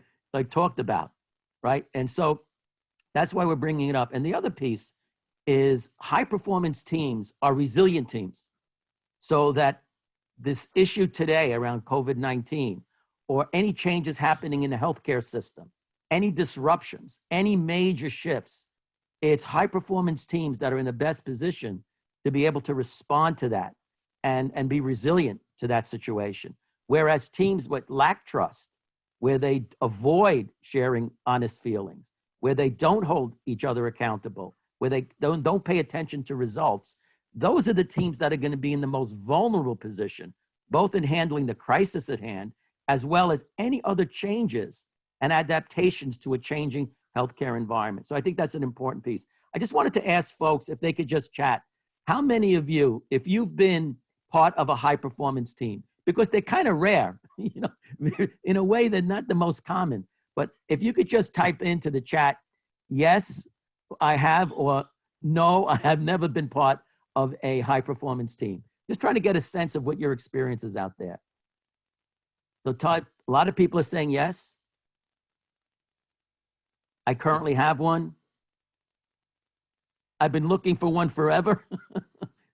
talked about, right? And so that's why we're bringing it up. And the other piece is high performance teams are resilient teams, so that this issue today around COVID-19 or any changes happening in the healthcare system, any disruptions, any major shifts, it's high performance teams that are in the best position to be able to respond to that and be resilient to that situation. Whereas teams that lack trust, where they avoid sharing honest feelings, where they don't hold each other accountable, where they don't pay attention to results, those are the teams that are going to be in the most vulnerable position, both in handling the crisis at hand, as well as any other changes and adaptations to a changing healthcare environment. So I think that's an important piece. I just wanted to ask folks if they could just chat. How many of you, if you've been part of a high performance team, because they're kind of rare, you know, in a way they're not the most common, but if you could just type into the chat, yes, I have, or no, I have never been part of a high performance team. Just trying to get a sense of what your experience is out there. So Todd, a lot of people are saying yes. I currently have one. I've been looking for one forever.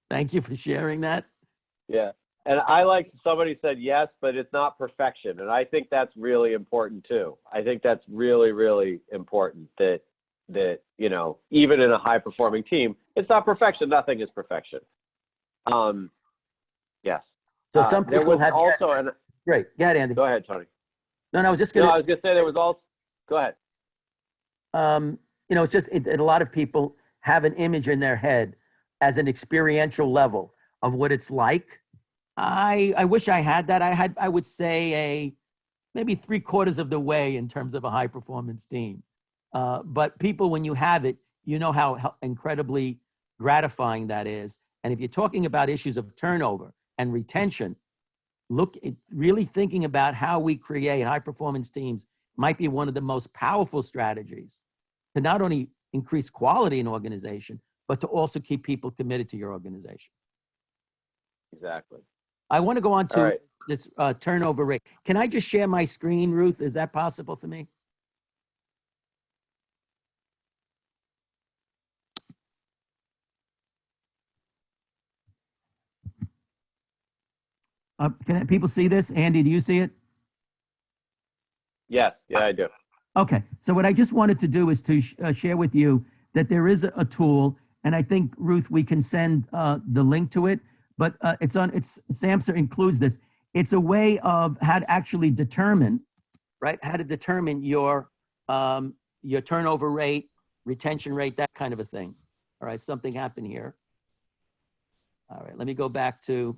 Thank you for sharing that. Yeah. And I like somebody said yes, but it's not perfection. And I think that's really important too. I think that's really, really important that, you know, even in a high performing team, it's not perfection. Nothing is perfection. Yes. So some people there was have also, yes. and Great. Go ahead, Andy. go ahead, Tony. No, I was just going No, to. I was going to say there was also, go ahead. You know, it's just a lot of people have an image in their head as an experiential level of what it's like. I wish I had that. I would say maybe 3/4 of the way in terms of a high performance team. But people, when you have it, you know how incredibly gratifying that is. And if you're talking about issues of turnover and retention, look at really thinking about how we create high performance teams might be one of the most powerful strategies to not only increase quality in organization, but to also keep people committed to your organization. Exactly. I want to go on All to right. this turnover rate. Can I just share my screen, Ruth? Is that possible for me? Can people see this? Andy, do you see it? Yes. Yeah, I do. Okay, so what I just wanted to do is to share with you that there is a tool, and I think, Ruth, we can send the link to it, but SAMHSA includes this. It's a way of how to actually determine, right? How to determine your turnover rate, retention rate, that kind of a thing. All right, something happened here. All right, let me go back to,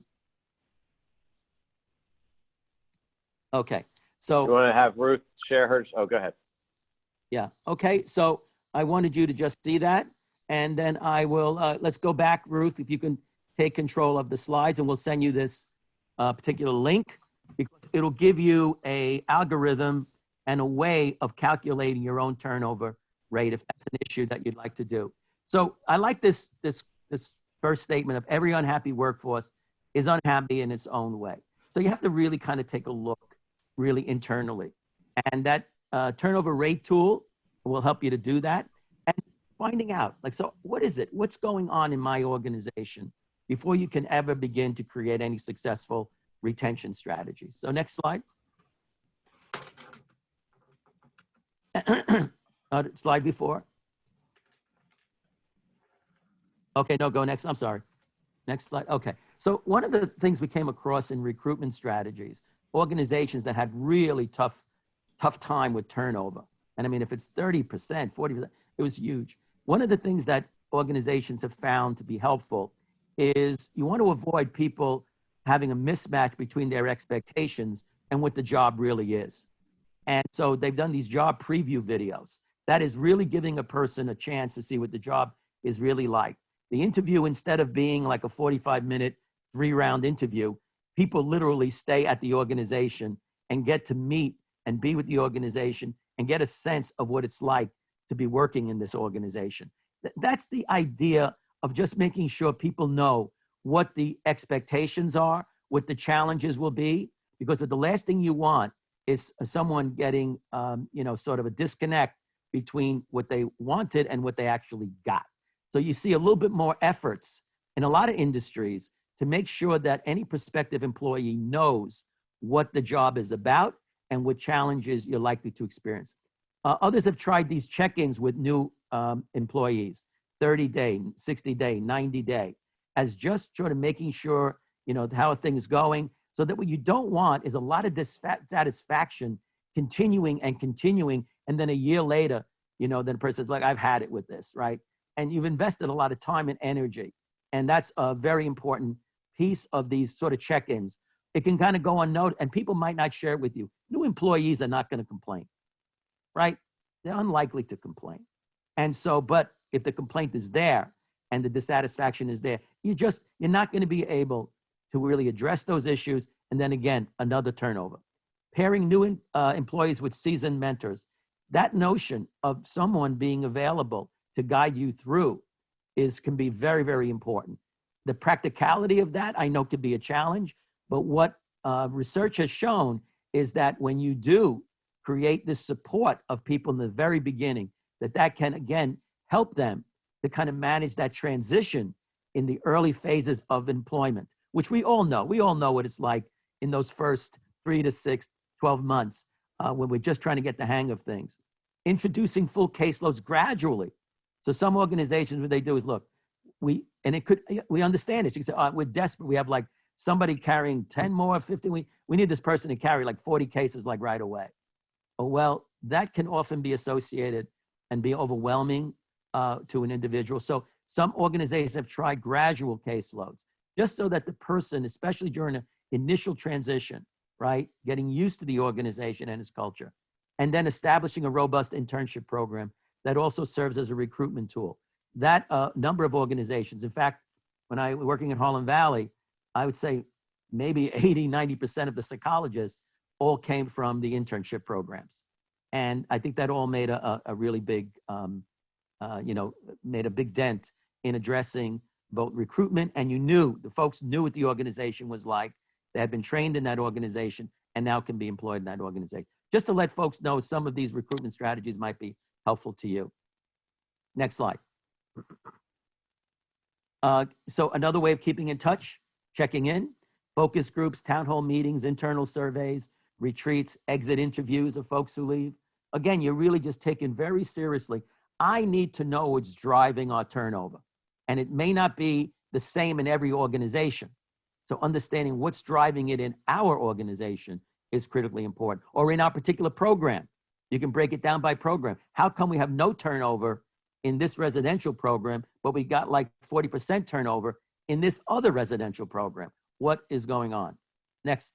okay. So You want to have Ruth share her? Oh, go ahead. yeah, okay, so I wanted you to just see that, and then I will, let's go back, Ruth, if you can take control of the slides, and we'll send you this particular link, because it'll give you a algorithm and a way of calculating your own turnover rate, if that's an issue that you'd like to do. So I like this first statement of every unhappy workforce is unhappy in its own way. So you have to really kind of take a look really internally. And that turnover rate tool will help you to do that. And finding out, like, so what is it? What's going on in my organization before you can ever begin to create any successful retention strategies. So next slide. Slide before. Okay, no, go next. I'm sorry. Next slide. Okay. So one of the things we came across in recruitment strategies, organizations that had really tough time with turnover. And I mean, if it's 30%, 40%, it was huge. One of the things that organizations have found to be helpful is you want to avoid people having a mismatch between their expectations and what the job really is. And so they've done these job preview videos. That is really giving a person a chance to see what the job is really like. The interview, instead of being like a 45-minute, 3-round interview, people literally stay at the organization and get to meet and be with the organization and get a sense of what it's like to be working in this organization. That's the idea of just making sure people know what the expectations are, what the challenges will be, because the last thing you want is someone getting, sort of a disconnect between what they wanted and what they actually got. So you see a little bit more efforts in a lot of industries to make sure that any prospective employee knows what the job is about and what challenges you're likely to experience. Others have tried these check-ins with new employees, 30-day, 60-day, 90-day, as just sort of making sure, how a thing is going, so that what you don't want is a lot of dissatisfaction continuing, and then a year later, then the person's like, I've had it with this, right? And you've invested a lot of time and energy. And that's a very important piece of these sort of check-ins. It can kind of go unnoticed, and people might not share it with you. New employees are not going to complain, right? They're unlikely to complain. And so, but if the complaint is there and the dissatisfaction is there, you're not going to be able to really address those issues. And then again, another turnover. Pairing new employees with seasoned mentors. That notion of someone being available to guide you through can be very, very important. The practicality of that, I know, could be a challenge, but what research has shown is that when you do create this support of people in the very beginning, that can, again, help them to kind of manage that transition in the early phases of employment, which we all know. We all know what it's like in those first 3 to 6, 12 months when we're just trying to get the hang of things. Introducing full caseloads gradually. So some organizations, what they do is, look, we understand this. You can say, we're desperate. We have like somebody carrying 10 more, 15. We need this person to carry like 40 cases like right away. Oh, well, that can often be associated and be overwhelming to an individual. So some organizations have tried gradual caseloads, just so that the person, especially during an initial transition, right, getting used to the organization and its culture, and then establishing a robust internship program that also serves as a recruitment tool. That number of organizations, in fact, when I was working at Harlem Valley, I would say maybe 80, 90% of the psychologists all came from the internship programs. And I think that all made a really big, made a big dent in addressing both recruitment, and the folks knew what the organization was like. They had been trained in that organization and now can be employed in that organization. Just to let folks know, some of these recruitment strategies might be helpful to you. Next slide. So another way of keeping in touch, checking in, focus groups, town hall meetings, internal surveys, retreats, exit interviews of folks who leave. Again, you're really just taken very seriously. I need to know what's driving our turnover. And it may not be the same in every organization. So understanding what's driving it in our organization is critically important. Or in our particular program, you can break it down by program. How come we have no turnover in this residential program, but we got like 40% turnover in this other residential program? What is going on? Next.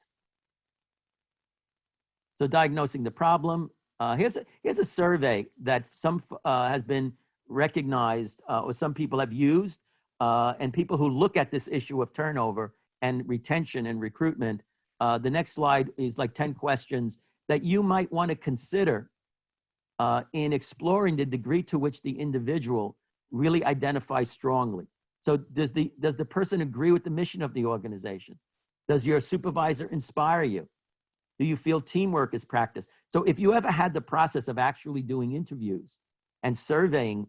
So diagnosing the problem. Here's a survey that has been recognized, or some people have used, and people who look at this issue of turnover and retention and recruitment. The next slide is like 10 questions that you might want to consider in exploring the degree to which the individual really identifies strongly. So does the person agree with the mission of the organization? Does your supervisor inspire you? Do you feel teamwork is practiced? So if you ever had the process of actually doing interviews and surveying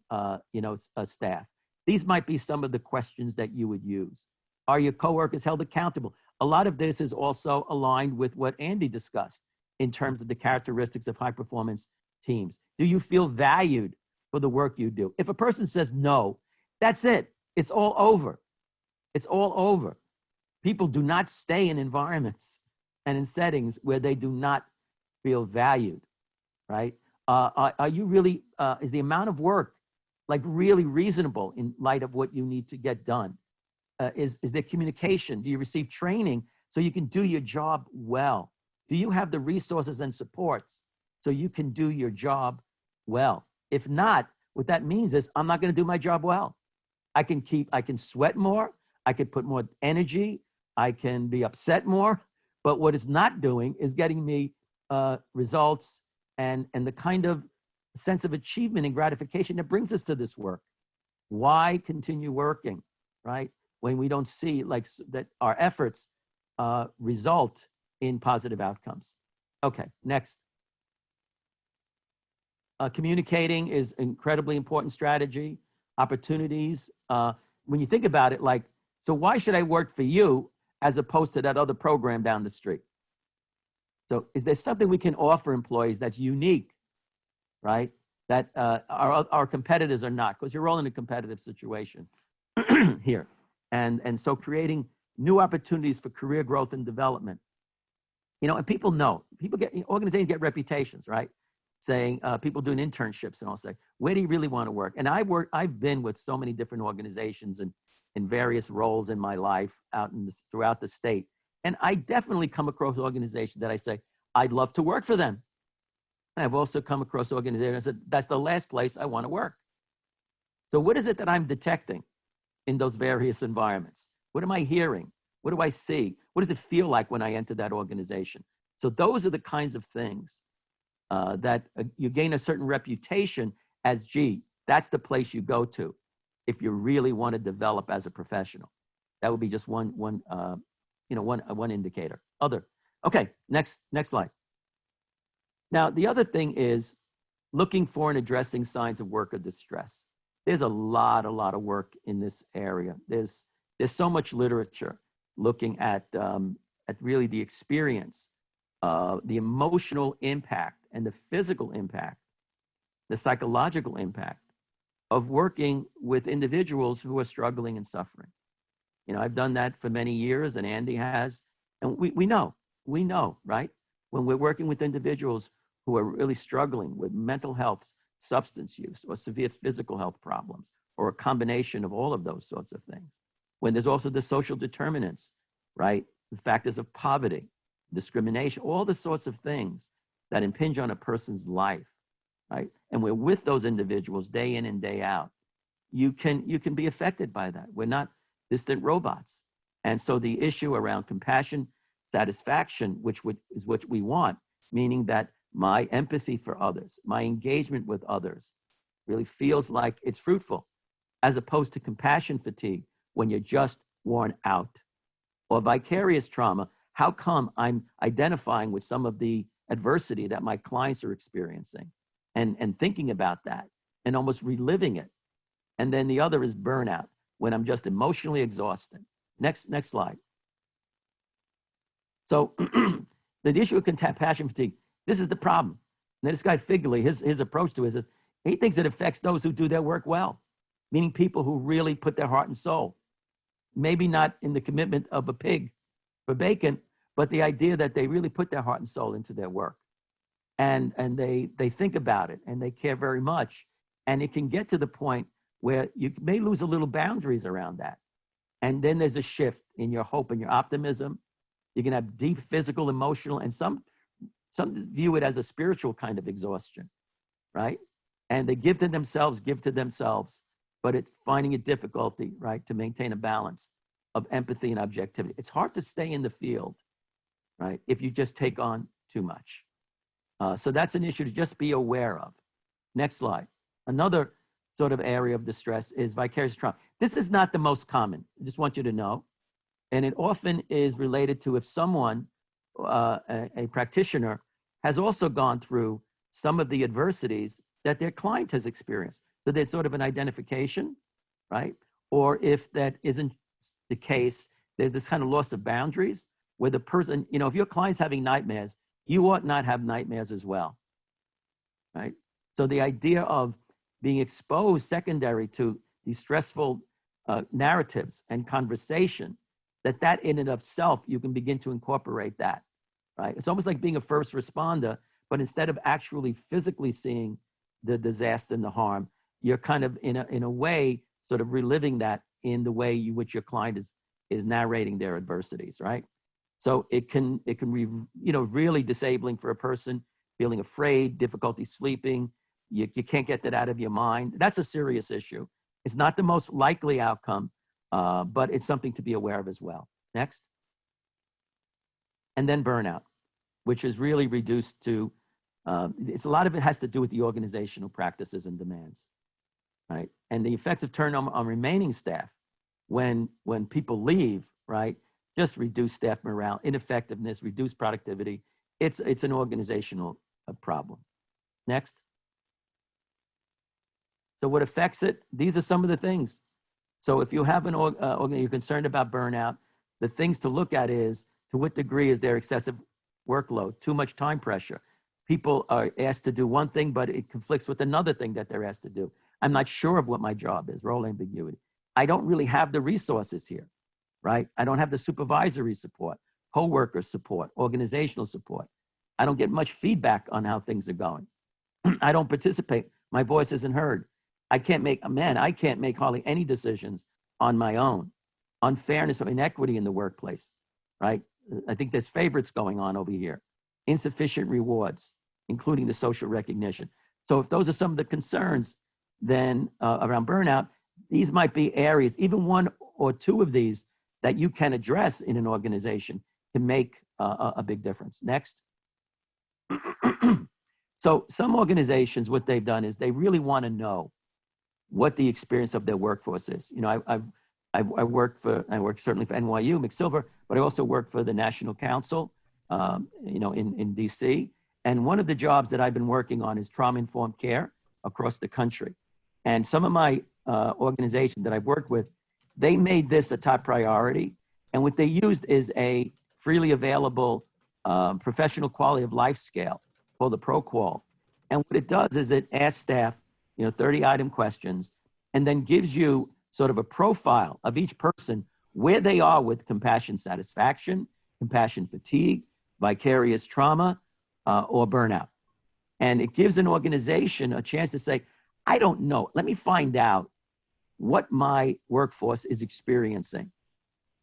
staff, these might be some of the questions that you would use. Are your coworkers held accountable? A lot of this is also aligned with what Andy discussed in terms of the characteristics of high performance teams. Do you feel valued for the work you do? If a person says no, that's it. It's all over. It's all over. People do not stay in environments and in settings where they do not feel valued, right? Are you really, is the amount of work like really reasonable in light of what you need to get done? is there communication? Do you receive training so you can do your job well? Do you have the resources and supports so you can do your job well? If not, what that means is I'm not going to do my job well. I can sweat more. I can put more energy. I can be upset more. But what it's not doing is getting me results and the kind of sense of achievement and gratification that brings us to this work. Why continue working, right? When we don't see like that our efforts result in positive outcomes. Okay, next. Communicating is incredibly important strategy. Opportunities. When you think about it, like, so why should I work for you as opposed to that other program down the street? So is there something we can offer employees that's unique, right? That our competitors are not, because you're all in a competitive situation here. And so creating new opportunities for career growth and development. You know, and people know, organizations get reputations, right? Saying, people doing internships and all say, where do you really want to work? And I've been with so many different organizations and in various roles in my life throughout the state. And I definitely come across organizations that I say, I'd love to work for them. And I've also come across organizations that said, that's the last place I want to work. So what is it that I'm detecting in those various environments? What am I hearing? What do I see? What does it feel like when I enter that organization? So those are the kinds of things that you gain a certain reputation as, gee, that's the place you go to if you really want to develop as a professional. That would be just one indicator. Okay, next slide. Now, the other thing is looking for and addressing signs of worker distress. There's a lot of work in this area. There's so much literature looking at really the experience, the emotional impact and the physical impact, the psychological impact of working with individuals who are struggling and suffering. You know, I've done that for many years, and Andy has, and we know, right? When we're working with individuals who are really struggling with mental health, substance use, or severe physical health problems, or a combination of all of those sorts of things. When there's also the social determinants, right? The factors of poverty, discrimination, all the sorts of things that impinge on a person's life, right? And we're with those individuals day in and day out. You can be affected by that. We're not distant robots. And so the issue around compassion, satisfaction, which is what we want, meaning that my empathy for others, my engagement with others really feels like it's fruitful, as opposed to compassion fatigue when you're just worn out. Or vicarious trauma, how come I'm identifying with some of the adversity that my clients are experiencing and thinking about that and almost reliving it. And then the other is burnout, when I'm just emotionally exhausted. Next slide. So the issue of compassion fatigue, this is the problem. And this guy Figley, his approach to it is he thinks it affects those who do their work well, meaning people who really put their heart and soul. Maybe not in the commitment of a pig for bacon, but the idea that they really put their heart and soul into their work. And they think about it and they care very much. And it can get to the point where you may lose a little boundaries around that. And then there's a shift in your hope and your optimism. You can have deep physical, emotional, and some view it as a spiritual kind of exhaustion, right? And they give to themselves, but it's finding it difficulty, right, to maintain a balance of empathy and objectivity. It's hard to stay in the field, right, if you just take on too much. So that's an issue to just be aware of. Next slide. Another sort of area of distress is vicarious trauma. This is not the most common, I just want you to know. And it often is related to if someone, a practitioner, has also gone through some of the adversities that their client has experienced. So there's sort of an identification, right? Or if that isn't the case, there's this kind of loss of boundaries where the person, you know, if your client's having nightmares, you ought not have nightmares as well, right? So the idea of being exposed secondary to these stressful narratives and conversation, that in and of self, you can begin to incorporate that, right? It's almost like being a first responder, but instead of actually physically seeing the disaster and the harm, you're kind of in a way sort of reliving that in the way which your client is narrating their adversities, right? So it can be, really disabling for a person, feeling afraid, difficulty sleeping. You can't get that out of your mind. That's a serious issue. It's not the most likely outcome, but it's something to be aware of as well. Next. And then burnout, which is really reduced to, a lot of it has to do with the organizational practices and demands, right? And the effects of turnover on remaining staff when people leave, right? Just reduce staff morale, ineffectiveness, reduce productivity. It's an organizational problem. Next. So what affects it? These are some of the things. So if you have you're concerned about burnout, the things to look at is, to what degree is there excessive workload, too much time pressure? People are asked to do one thing, but it conflicts with another thing that they're asked to do. I'm not sure of what my job is, role ambiguity. I don't really have the resources here, right? I don't have the supervisory support, co-worker support, organizational support. I don't get much feedback on how things are going. I don't participate. My voice isn't heard. I can't make hardly any decisions on my own. Unfairness or inequity in the workplace, right? I think there's favorites going on over here. Insufficient rewards, including the social recognition. So if those are some of the concerns then around burnout, these might be areas, even one or two of these, that you can address in an organization to make a big difference. Next. So some organizations, what they've done is they really want to know what the experience of their workforce is. I work certainly for NYU, McSilver, but I also work for the National Council, in DC. And one of the jobs that I've been working on is trauma-informed care across the country. And some of my organizations that I've worked with, they made this a top priority. And what they used is a freely available professional quality of life scale called the ProQual. And what it does is it asks staff, 30-item questions, and then gives you sort of a profile of each person, where they are with compassion satisfaction, compassion fatigue, vicarious trauma, or burnout. And it gives an organization a chance to say, I don't know, let me find out what my workforce is experiencing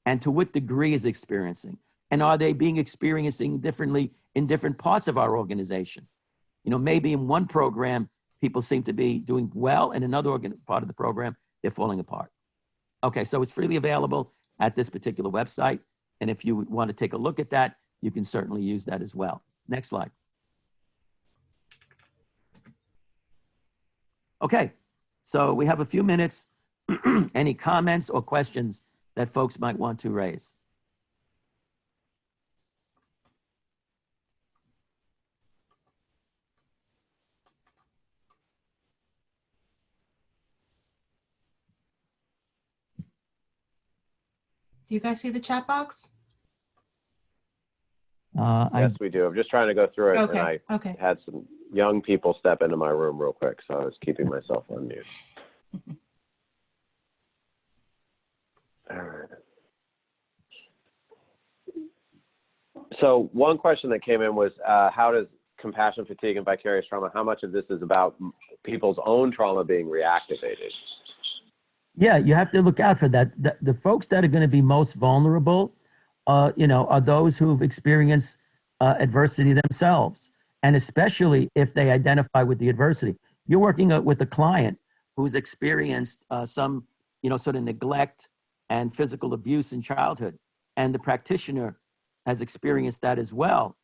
and to what degree is experiencing. And are they experiencing differently in different parts of our organization? Maybe in one program, people seem to be doing well, and another part of the program, they're falling apart. Okay, so it's freely available at this particular website. And if you want to take a look at that, you can certainly use that as well. Next slide. Okay, so we have a few minutes. Any comments or questions that folks might want to raise? Do you guys see the chat box? Yes, we do. I'm just trying to go through it, Okay, and I okay. had some young people step into my room real quick, so I was keeping myself on mute. All right. So one question that came in was, how does compassion fatigue and vicarious trauma, how much of this is about people's own trauma being reactivated? Yeah, you have to look out for that. The folks that are going to be most vulnerable, are those who've experienced adversity themselves, and especially if they identify with the adversity. You're working with a client who's experienced some, sort of neglect and physical abuse in childhood, and the practitioner has experienced that as well.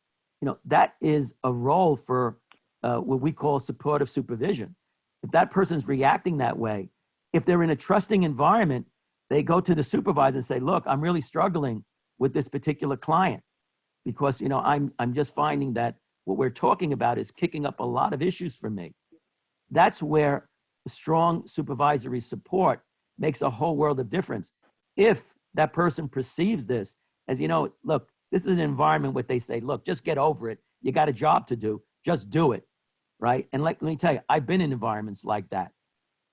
That is a role for what we call supportive supervision. If that person's reacting that way, if they're in a trusting environment, they go to the supervisor and say, look, I'm really struggling with this particular client because, I'm just finding that what we're talking about is kicking up a lot of issues for me. That's where strong supervisory support makes a whole world of difference. If that person perceives this as, look, this is an environment where they say, look, just get over it. You got a job to do, just do it, right? And let me tell you, I've been in environments like that,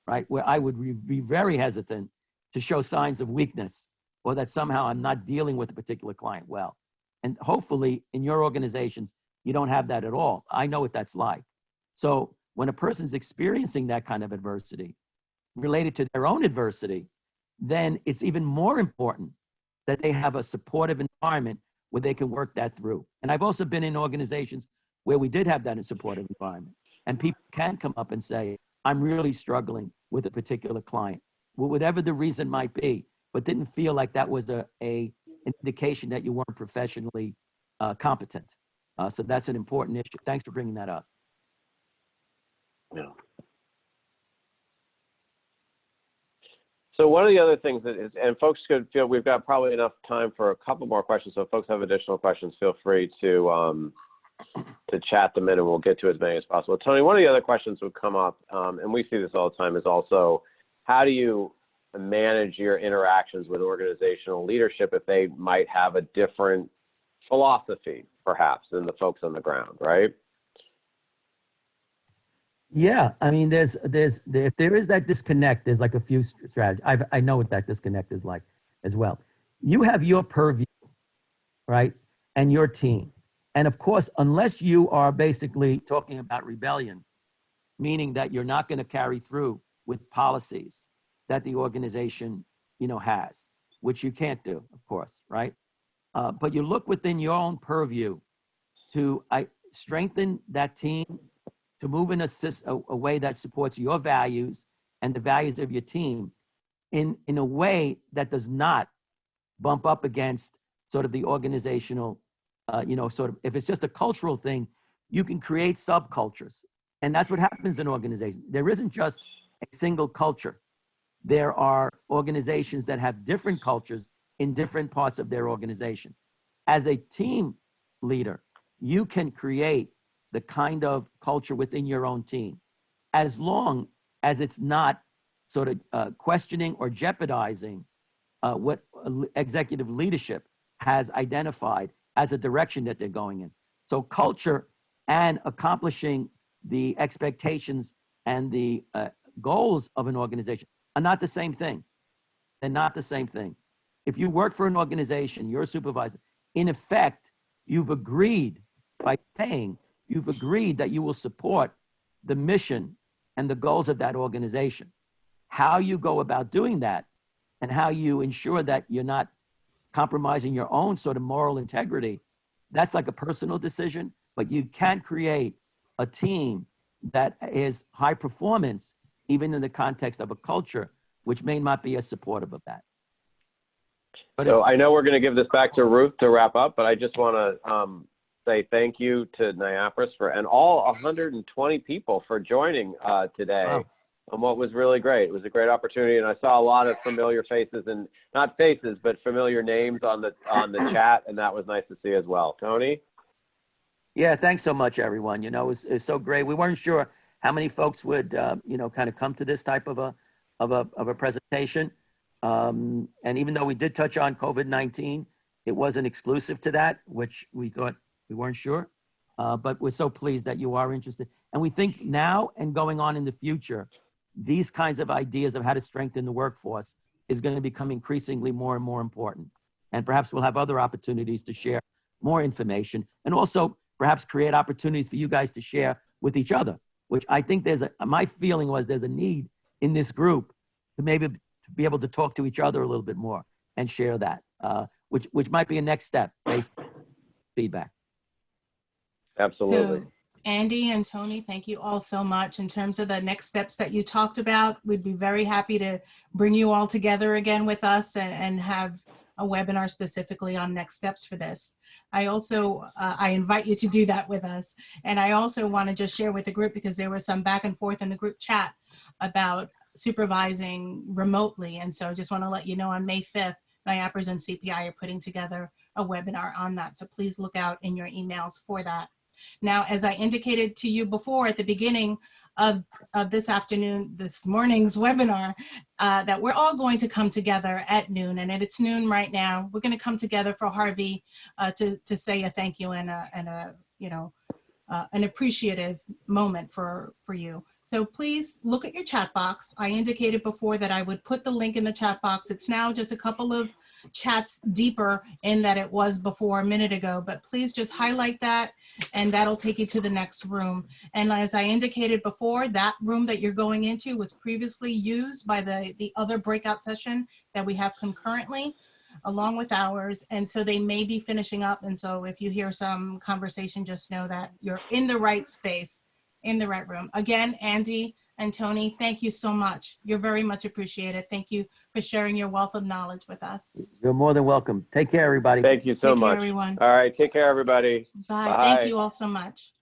right? Where I would be very hesitant to show signs of weakness or that somehow I'm not dealing with a particular client well. And hopefully in your organizations, you don't have that at all. I know what that's like. So when a person's experiencing that kind of adversity related to their own adversity, then it's even more important that they have a supportive environment where they can work that through. And I've also been in organizations where we did have that in supportive environment, and people can come up and say, I'm really struggling with a particular client, whatever the reason might be, but didn't feel like that was an indication that you weren't professionally competent. So that's an important issue. Thanks for bringing that up. Yeah. So one of the other things that is, and folks could feel, we've got probably enough time for a couple more questions. So if folks have additional questions, feel free to chat them in and we'll get to as many as possible. Tony, one of the other questions would come up, and we see this all the time, is also how do you manage your interactions with organizational leadership if they might have a different philosophy, perhaps, than the folks on the ground, right? Yeah, I mean, if there is that disconnect, there's like a few strategies. I know what that disconnect is like as well. You have your purview, right, and your team. And of course, unless you are basically talking about rebellion, meaning that you're not going to carry through with policies that the organization, has, which you can't do, of course, right? But you look within your own purview to strengthen that team, to move in a way that supports your values and the values of your team in a way that does not bump up against sort of the organizational, sort of, if it's just a cultural thing, you can create subcultures. And that's what happens in organizations. There isn't just a single culture. There are organizations that have different cultures in different parts of their organization. As a team leader, you can create the kind of culture within your own team, as long as it's not sort of questioning or jeopardizing what executive leadership has identified as a direction that they're going in. So culture and accomplishing the expectations and the goals of an organization are not the same thing. They're not the same thing. If you work for an organization, you're a supervisor, in effect, you've agreed by saying, you've agreed that you will support the mission and the goals of that organization. How you go about doing that and how you ensure that you're not compromising your own sort of moral integrity, that's like a personal decision, but you can create a team that is high performance, even in the context of a culture, which may not be as supportive of that. But so I know we're going to give this back to Ruth to wrap up, but I just want to say thank you to Niapris and all 120 people for joining today. Wow. On what was really great. It was a great opportunity, and I saw a lot of familiar faces, and not faces, but familiar names on the chat, and that was nice to see as well. Tony? Yeah, thanks so much, everyone. It was so great. We weren't sure how many folks would, kind of come to this type of a presentation. And even though we did touch on COVID-19, it wasn't exclusive to that, which we thought we weren't sure. But we're so pleased that you are interested. And we think now and going on in the future, these kinds of ideas of how to strengthen the workforce is going to become increasingly more and more important. And perhaps we'll have other opportunities to share more information and also perhaps create opportunities for you guys to share with each other, which I think my feeling was there's a need in this group to maybe to be able to talk to each other a little bit more and share that, which might be a next step based on feedback. Absolutely. So, Andy and Tony, thank you all so much. In terms of the next steps that you talked about, we'd be very happy to bring you all together again with us and have a webinar specifically on next steps for this. I also, I invite you to do that with us. And I also want to just share with the group, because there was some back and forth in the group chat about supervising remotely. And so I just want to let you know on May 5th, Niapris and CPI are putting together a webinar on that. So please look out in your emails for that. Now, as I indicated to you before at the beginning of this morning's webinar, that we're all going to come together at noon, and it's noon right now. We're going to come together for Harvey to say a thank you and a an appreciative moment for you. So please look at your chat box. I indicated before that I would put the link in the chat box. It's now just a couple of chats deeper in that it was before a minute ago, but please just highlight that and that'll take you to the next room. And as I indicated before, that room that you're going into was previously used by the other breakout session that we have concurrently along with ours. And so they may be finishing up. And so if you hear some conversation, just know that you're in the right space, in the right room. Again, Andy and Tony, thank you so much. You're very much appreciated. Thank you for sharing your wealth of knowledge with us. You're more than welcome. Take care, everybody. Thank you so Take care, much. everyone. All right. Take care, everybody. Bye. Bye. Thank you all so much.